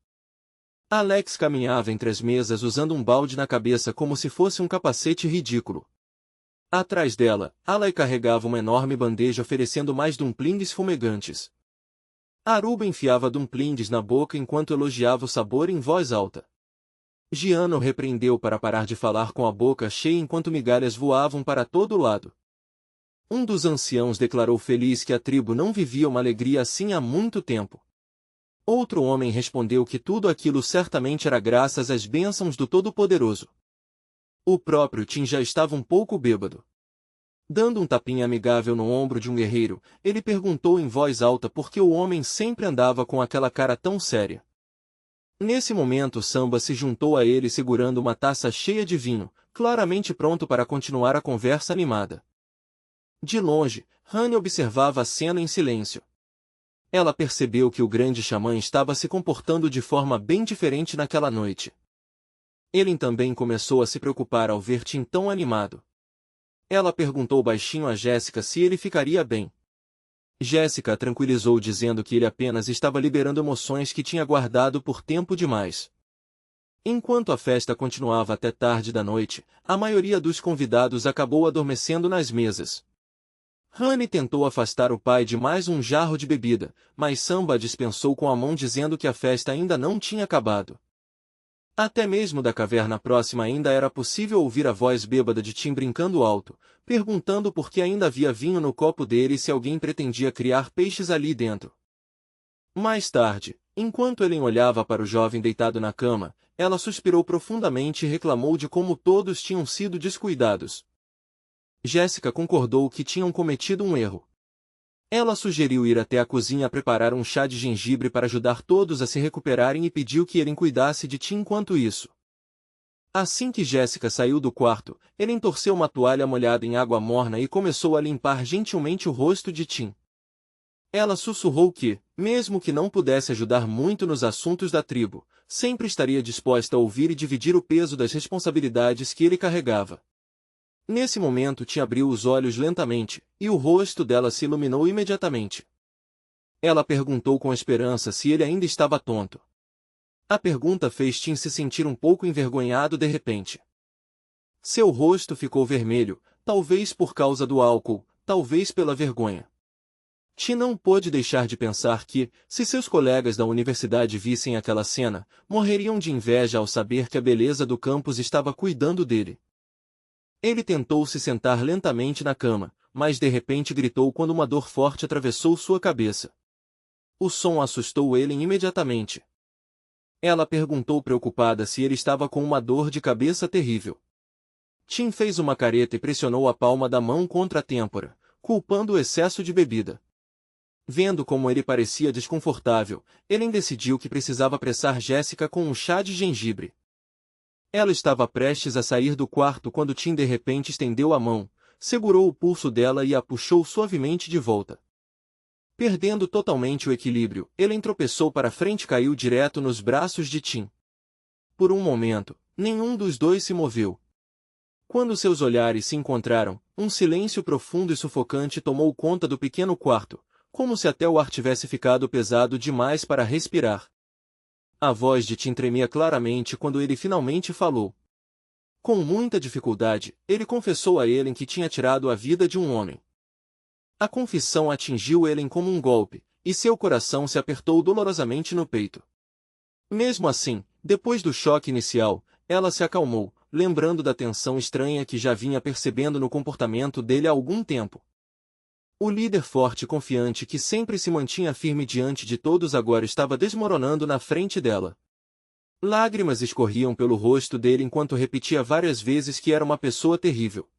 Alex caminhava entre as mesas usando um balde na cabeça como se fosse um capacete ridículo. Atrás dela, Alai carregava uma enorme bandeja oferecendo mais dumplings fumegantes. Aruba enfiava dumplings na boca enquanto elogiava o sabor em voz alta. Giano repreendeu para parar de falar com a boca cheia enquanto migalhas voavam para todo lado. Um dos anciãos declarou feliz que a tribo não vivia uma alegria assim há muito tempo. Outro homem respondeu que tudo aquilo certamente era graças às bênçãos do Todo-Poderoso. O próprio Tim já estava um pouco bêbado. Dando um tapinha amigável no ombro de um guerreiro, ele perguntou em voz alta por que o homem sempre andava com aquela cara tão séria. Nesse momento Samba se juntou a ele segurando uma taça cheia de vinho, claramente pronto para continuar a conversa animada. De longe, Rani observava a cena em silêncio. Ela percebeu que o grande xamã estava se comportando de forma bem diferente naquela noite. Ele também começou a se preocupar ao ver Tim tão animado. Ela perguntou baixinho a Jéssica se ele ficaria bem. Jéssica a tranquilizou dizendo que ele apenas estava liberando emoções que tinha guardado por tempo demais. Enquanto a festa continuava até tarde da noite, a maioria dos convidados acabou adormecendo nas mesas. Rani tentou afastar o pai de mais um jarro de bebida, mas Samba dispensou com a mão dizendo que a festa ainda não tinha acabado. Até mesmo da caverna próxima ainda era possível ouvir a voz bêbada de Tim brincando alto, perguntando por que ainda havia vinho no copo dele e se alguém pretendia criar peixes ali dentro. Mais tarde, enquanto Ellen olhava para o jovem deitado na cama, ela suspirou profundamente e reclamou de como todos tinham sido descuidados. Jéssica concordou que tinham cometido um erro. Ela sugeriu ir até a cozinha preparar um chá de gengibre para ajudar todos a se recuperarem e pediu que Ellen cuidasse de Tim enquanto isso. Assim que Jéssica saiu do quarto, Ellen torceu uma toalha molhada em água morna e começou a limpar gentilmente o rosto de Tim. Ela sussurrou que, mesmo que não pudesse ajudar muito nos assuntos da tribo, sempre estaria disposta a ouvir e dividir o peso das responsabilidades que ele carregava. Nesse momento Tim abriu os olhos lentamente, e o rosto dela se iluminou imediatamente. Ela perguntou com esperança se ele ainda estava tonto. A pergunta fez Tim se sentir um pouco envergonhado de repente. Seu rosto ficou vermelho, talvez por causa do álcool, talvez pela vergonha. Tim não pôde deixar de pensar que, se seus colegas da universidade vissem aquela cena, morreriam de inveja ao saber que a beleza do campus estava cuidando dele. Ele tentou se sentar lentamente na cama, mas de repente gritou quando uma dor forte atravessou sua cabeça. O som assustou ele imediatamente. Ela perguntou preocupada se ele estava com uma dor de cabeça terrível. Tim fez uma careta e pressionou a palma da mão contra a têmpora, culpando o excesso de bebida. Vendo como ele parecia desconfortável, Ellen decidiu que precisava apressar Jéssica com um chá de gengibre. Ela estava prestes a sair do quarto quando Tim de repente estendeu a mão, segurou o pulso dela e a puxou suavemente de volta. Perdendo totalmente o equilíbrio, Ellen tropeçou para frente e caiu direto nos braços de Tim. Por um momento, nenhum dos dois se moveu. Quando seus olhares se encontraram, um silêncio profundo e sufocante tomou conta do pequeno quarto, como se até o ar tivesse ficado pesado demais para respirar. A voz de Tim tremia claramente quando ele finalmente falou. Com muita dificuldade, ele confessou a Ellen que tinha tirado a vida de um homem. A confissão atingiu Ellen como um golpe, e seu coração se apertou dolorosamente no peito. Mesmo assim, depois do choque inicial, ela se acalmou, lembrando da tensão estranha que já vinha percebendo no comportamento dele há algum tempo. O líder forte e confiante que sempre se mantinha firme diante de todos agora estava desmoronando na frente dela. Lágrimas escorriam pelo rosto dele enquanto repetia várias vezes que era uma pessoa terrível.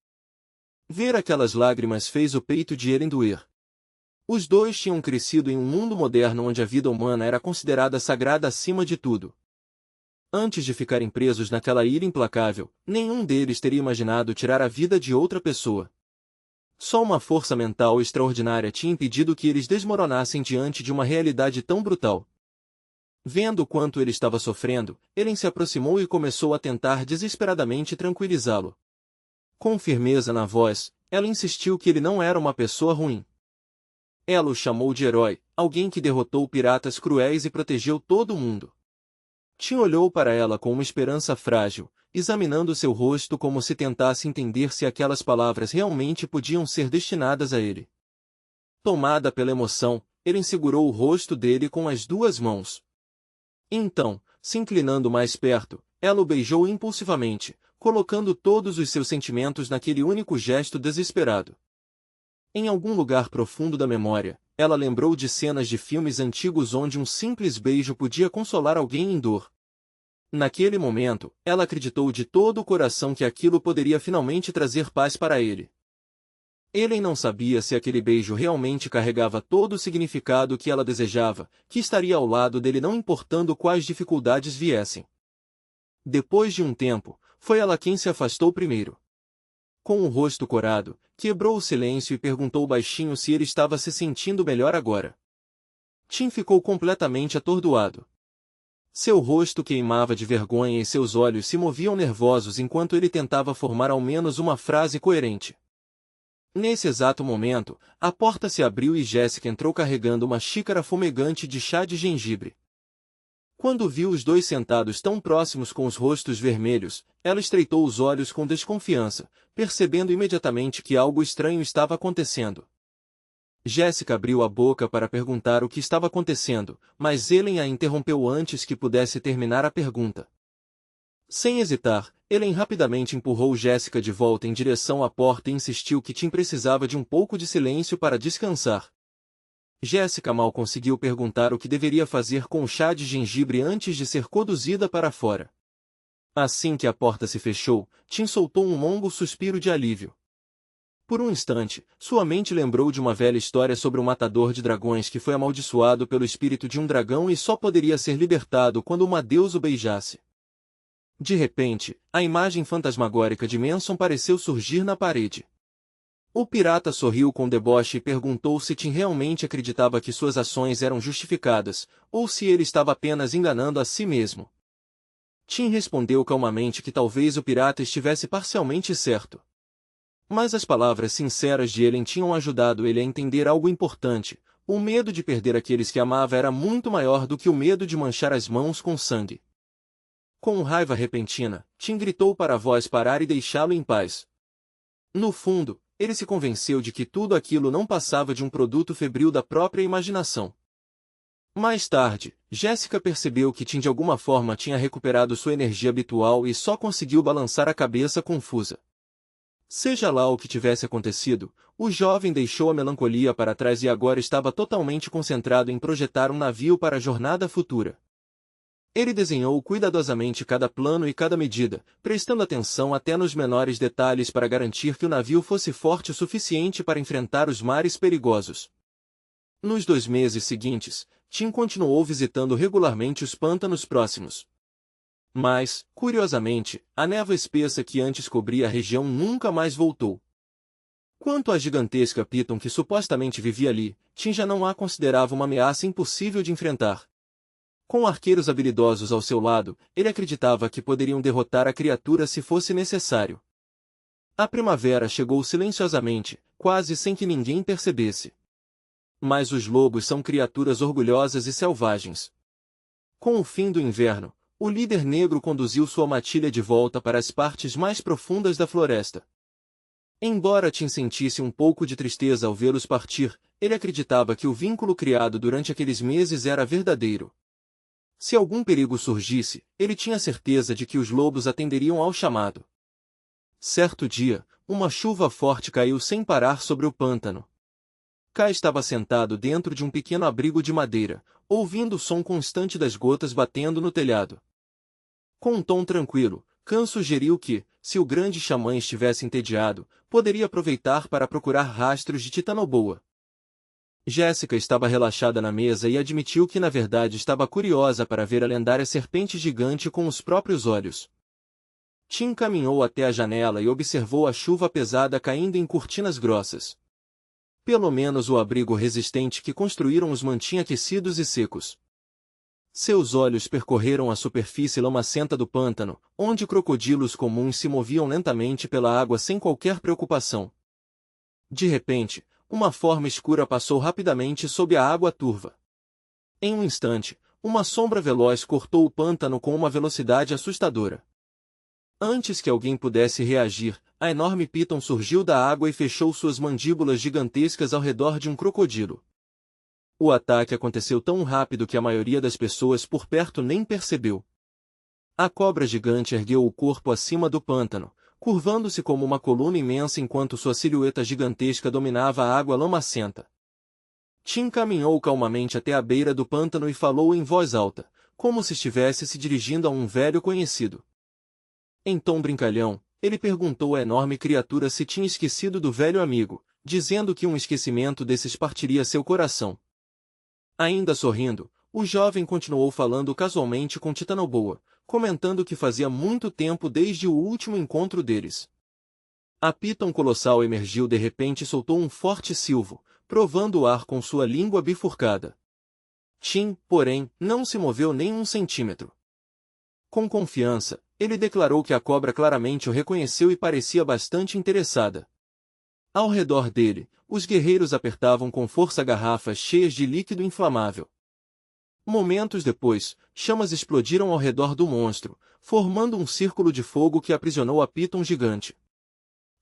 Ver aquelas lágrimas fez o peito de Ellen doer. Os dois tinham crescido em um mundo moderno onde a vida humana era considerada sagrada acima de tudo. Antes de ficarem presos naquela ilha implacável, nenhum deles teria imaginado tirar a vida de outra pessoa. Só uma força mental extraordinária tinha impedido que eles desmoronassem diante de uma realidade tão brutal. Vendo quanto ele estava sofrendo, Ellen se aproximou e começou a tentar desesperadamente tranquilizá-lo. Com firmeza na voz, ela insistiu que ele não era uma pessoa ruim. Ela o chamou de herói, alguém que derrotou piratas cruéis e protegeu todo mundo. Tim olhou para ela com uma esperança frágil, examinando seu rosto como se tentasse entender se aquelas palavras realmente podiam ser destinadas a ele. Tomada pela emoção, ele segurou o rosto dele com as duas mãos. Então, se inclinando mais perto, ela o beijou impulsivamente, colocando todos os seus sentimentos naquele único gesto desesperado. Em algum lugar profundo da memória, ela lembrou de cenas de filmes antigos onde um simples beijo podia consolar alguém em dor. Naquele momento, ela acreditou de todo o coração que aquilo poderia finalmente trazer paz para ele. Ellen não sabia se aquele beijo realmente carregava todo o significado que ela desejava, que estaria ao lado dele não importando quais dificuldades viessem. Depois de um tempo, foi ela quem se afastou primeiro. Com o rosto corado, quebrou o silêncio e perguntou baixinho se ele estava se sentindo melhor agora. Tim ficou completamente atordoado. Seu rosto queimava de vergonha e seus olhos se moviam nervosos enquanto ele tentava formar ao menos uma frase coerente. Nesse exato momento, a porta se abriu e Jéssica entrou carregando uma xícara fumegante de chá de gengibre. Quando viu os dois sentados tão próximos com os rostos vermelhos, ela estreitou os olhos com desconfiança, percebendo imediatamente que algo estranho estava acontecendo. Jéssica abriu a boca para perguntar o que estava acontecendo, mas Ellen a interrompeu antes que pudesse terminar a pergunta. Sem hesitar, Ellen rapidamente empurrou Jéssica de volta em direção à porta e insistiu que Tim precisava de um pouco de silêncio para descansar. Jéssica mal conseguiu perguntar o que deveria fazer com o chá de gengibre antes de ser conduzida para fora. Assim que a porta se fechou, Tim soltou um longo suspiro de alívio. Por um instante, sua mente lembrou de uma velha história sobre um matador de dragões que foi amaldiçoado pelo espírito de um dragão e só poderia ser libertado quando uma deusa o beijasse. De repente, a imagem fantasmagórica de Manson pareceu surgir na parede. O pirata sorriu com deboche e perguntou se Tim realmente acreditava que suas ações eram justificadas, ou se ele estava apenas enganando a si mesmo. Tim respondeu calmamente que talvez o pirata estivesse parcialmente certo. Mas as palavras sinceras de Ellen tinham ajudado ele a entender algo importante. O medo de perder aqueles que amava era muito maior do que o medo de manchar as mãos com sangue. Com raiva repentina, Tim gritou para a voz parar e deixá-lo em paz. No fundo, ele se convenceu de que tudo aquilo não passava de um produto febril da própria imaginação. Mais tarde, Jéssica percebeu que Tim de alguma forma tinha recuperado sua energia habitual e só conseguiu balançar a cabeça confusa. Seja lá o que tivesse acontecido, o jovem deixou a melancolia para trás e agora estava totalmente concentrado em projetar um navio para a jornada futura. Ele desenhou cuidadosamente cada plano e cada medida, prestando atenção até nos menores detalhes para garantir que o navio fosse forte o suficiente para enfrentar os mares perigosos. Nos 2 meses seguintes, Tim continuou visitando regularmente os pântanos próximos. Mas, curiosamente, a névoa espessa que antes cobria a região nunca mais voltou. Quanto à gigantesca Piton que supostamente vivia ali, Tim já não a considerava uma ameaça impossível de enfrentar. Com arqueiros habilidosos ao seu lado, ele acreditava que poderiam derrotar a criatura se fosse necessário. A primavera chegou silenciosamente, quase sem que ninguém percebesse. Mas os lobos são criaturas orgulhosas e selvagens. Com o fim do inverno, o líder negro conduziu sua matilha de volta para as partes mais profundas da floresta. Embora Tim sentisse um pouco de tristeza ao vê-los partir, ele acreditava que o vínculo criado durante aqueles meses era verdadeiro. Se algum perigo surgisse, ele tinha certeza de que os lobos atenderiam ao chamado. Certo dia, uma chuva forte caiu sem parar sobre o pântano. Kai estava sentado dentro de um pequeno abrigo de madeira, ouvindo o som constante das gotas batendo no telhado. Com um tom tranquilo, Khan sugeriu que, se o grande xamã estivesse entediado, poderia aproveitar para procurar rastros de Titanoboa. Jéssica estava relaxada na mesa e admitiu que na verdade estava curiosa para ver a lendária serpente gigante com os próprios olhos. Tim caminhou até a janela e observou a chuva pesada caindo em cortinas grossas. Pelo menos o abrigo resistente que construíram os mantinha aquecidos e secos. Seus olhos percorreram a superfície lamacenta do pântano, onde crocodilos comuns se moviam lentamente pela água sem qualquer preocupação. De repente, uma forma escura passou rapidamente sob a água turva. Em um instante, uma sombra veloz cortou o pântano com uma velocidade assustadora. Antes que alguém pudesse reagir, a enorme Piton surgiu da água e fechou suas mandíbulas gigantescas ao redor de um crocodilo. O ataque aconteceu tão rápido que a maioria das pessoas por perto nem percebeu. A cobra gigante ergueu o corpo acima do pântano, curvando-se como uma coluna imensa enquanto sua silhueta gigantesca dominava a água lamacenta. Tim caminhou calmamente até a beira do pântano e falou em voz alta, como se estivesse se dirigindo a um velho conhecido. Em tom brincalhão, ele perguntou à enorme criatura se tinha esquecido do velho amigo, dizendo que um esquecimento desses partiria seu coração. Ainda sorrindo, o jovem continuou falando casualmente com Titanoboa, comentando que fazia muito tempo desde o último encontro deles. A Piton colossal emergiu de repente e soltou um forte silvo, provando o ar com sua língua bifurcada. Tim, porém, não se moveu nem um centímetro. Com confiança, ele declarou que a cobra claramente o reconheceu e parecia bastante interessada. Ao redor dele, os guerreiros apertavam com força garrafas cheias de líquido inflamável. Momentos depois, chamas explodiram ao redor do monstro, formando um círculo de fogo que aprisionou a Piton gigante.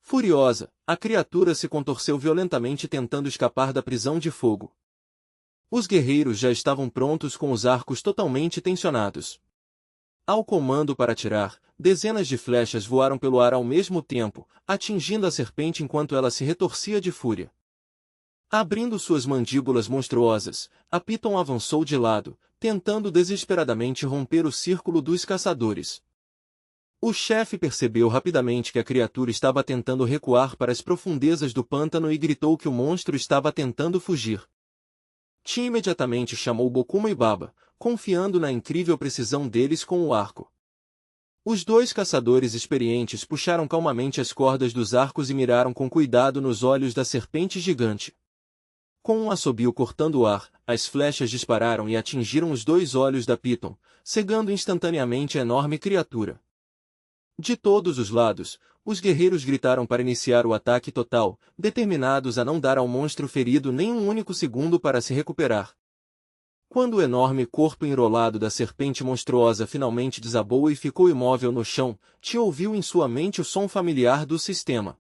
Furiosa, a criatura se contorceu violentamente tentando escapar da prisão de fogo. Os guerreiros já estavam prontos com os arcos totalmente tensionados. Ao comando para atirar, dezenas de flechas voaram pelo ar ao mesmo tempo, atingindo a serpente enquanto ela se retorcia de fúria. Abrindo suas mandíbulas monstruosas, a Piton avançou de lado, tentando desesperadamente romper o círculo dos caçadores. O chefe percebeu rapidamente que a criatura estava tentando recuar para as profundezas do pântano e gritou que o monstro estava tentando fugir. Tim imediatamente chamou Bokuma e Baba, confiando na incrível precisão deles com o arco. Os dois caçadores experientes puxaram calmamente as cordas dos arcos e miraram com cuidado nos olhos da serpente gigante. Com um assobio cortando o ar, as flechas dispararam e atingiram os dois olhos da Piton, cegando instantaneamente a enorme criatura. De todos os lados, os guerreiros gritaram para iniciar o ataque total, determinados a não dar ao monstro ferido nem um único segundo para se recuperar. Quando o enorme corpo enrolado da serpente monstruosa finalmente desabou e ficou imóvel no chão, Ti ouviu em sua mente o som familiar do sistema.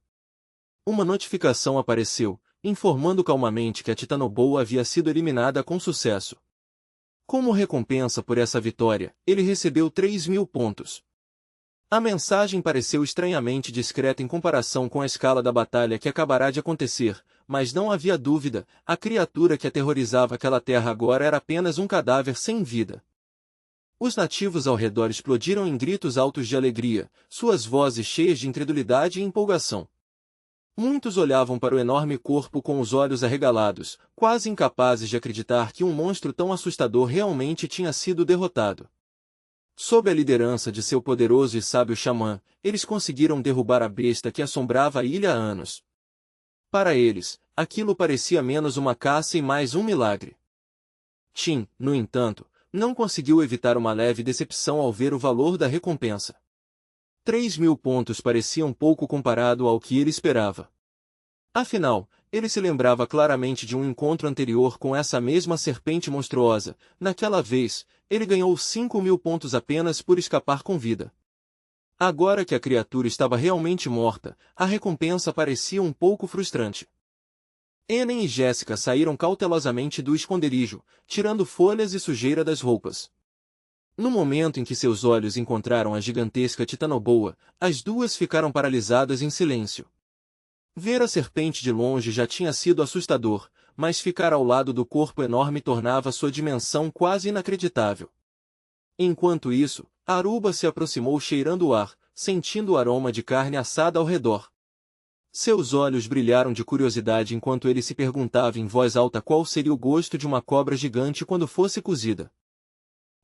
Uma notificação apareceu, informando calmamente que a Titanoboa havia sido eliminada com sucesso. Como recompensa por essa vitória, ele recebeu 3.000 pontos. A mensagem pareceu estranhamente discreta em comparação com a escala da batalha que acabará de acontecer, mas não havia dúvida, a criatura que aterrorizava aquela terra agora era apenas um cadáver sem vida. Os nativos ao redor explodiram em gritos altos de alegria, suas vozes cheias de incredulidade e empolgação. Muitos olhavam para o enorme corpo com os olhos arregalados, quase incapazes de acreditar que um monstro tão assustador realmente tinha sido derrotado. Sob a liderança de seu poderoso e sábio xamã, eles conseguiram derrubar a besta que assombrava a ilha há anos. Para eles, aquilo parecia menos uma caça e mais um milagre. Tim, no entanto, não conseguiu evitar uma leve decepção ao ver o valor da recompensa. 3.000 pontos pareciam pouco comparado ao que ele esperava. Afinal, ele se lembrava claramente de um encontro anterior com essa mesma serpente monstruosa. Naquela vez, ele ganhou 5.000 pontos apenas por escapar com vida. Agora que a criatura estava realmente morta, a recompensa parecia um pouco frustrante. Enen e Jéssica saíram cautelosamente do esconderijo, tirando folhas e sujeira das roupas. No momento em que seus olhos encontraram a gigantesca Titanoboa, as duas ficaram paralisadas em silêncio. Ver a serpente de longe já tinha sido assustador, mas ficar ao lado do corpo enorme tornava sua dimensão quase inacreditável. Enquanto isso, Aruba se aproximou cheirando o ar, sentindo o aroma de carne assada ao redor. Seus olhos brilharam de curiosidade enquanto ele se perguntava em voz alta qual seria o gosto de uma cobra gigante quando fosse cozida.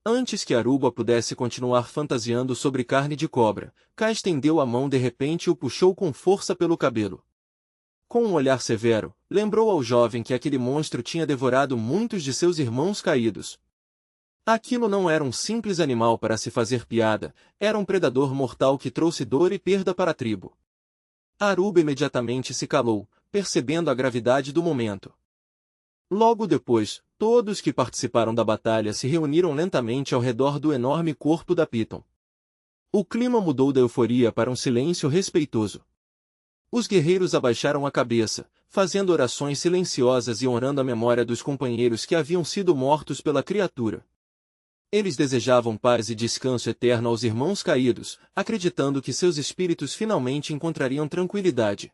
Antes que Aruba pudesse continuar fantasiando sobre carne de cobra, Ká estendeu a mão de repente e o puxou com força pelo cabelo. Com um olhar severo, lembrou ao jovem que aquele monstro tinha devorado muitos de seus irmãos caídos. Aquilo não era um simples animal para se fazer piada, era um predador mortal que trouxe dor e perda para a tribo. Aruba imediatamente se calou, percebendo a gravidade do momento. Logo depois, todos que participaram da batalha se reuniram lentamente ao redor do enorme corpo da Piton. O clima mudou da euforia para um silêncio respeitoso. Os guerreiros abaixaram a cabeça, fazendo orações silenciosas e honrando a memória dos companheiros que haviam sido mortos pela criatura. Eles desejavam paz e descanso eterno aos irmãos caídos, acreditando que seus espíritos finalmente encontrariam tranquilidade.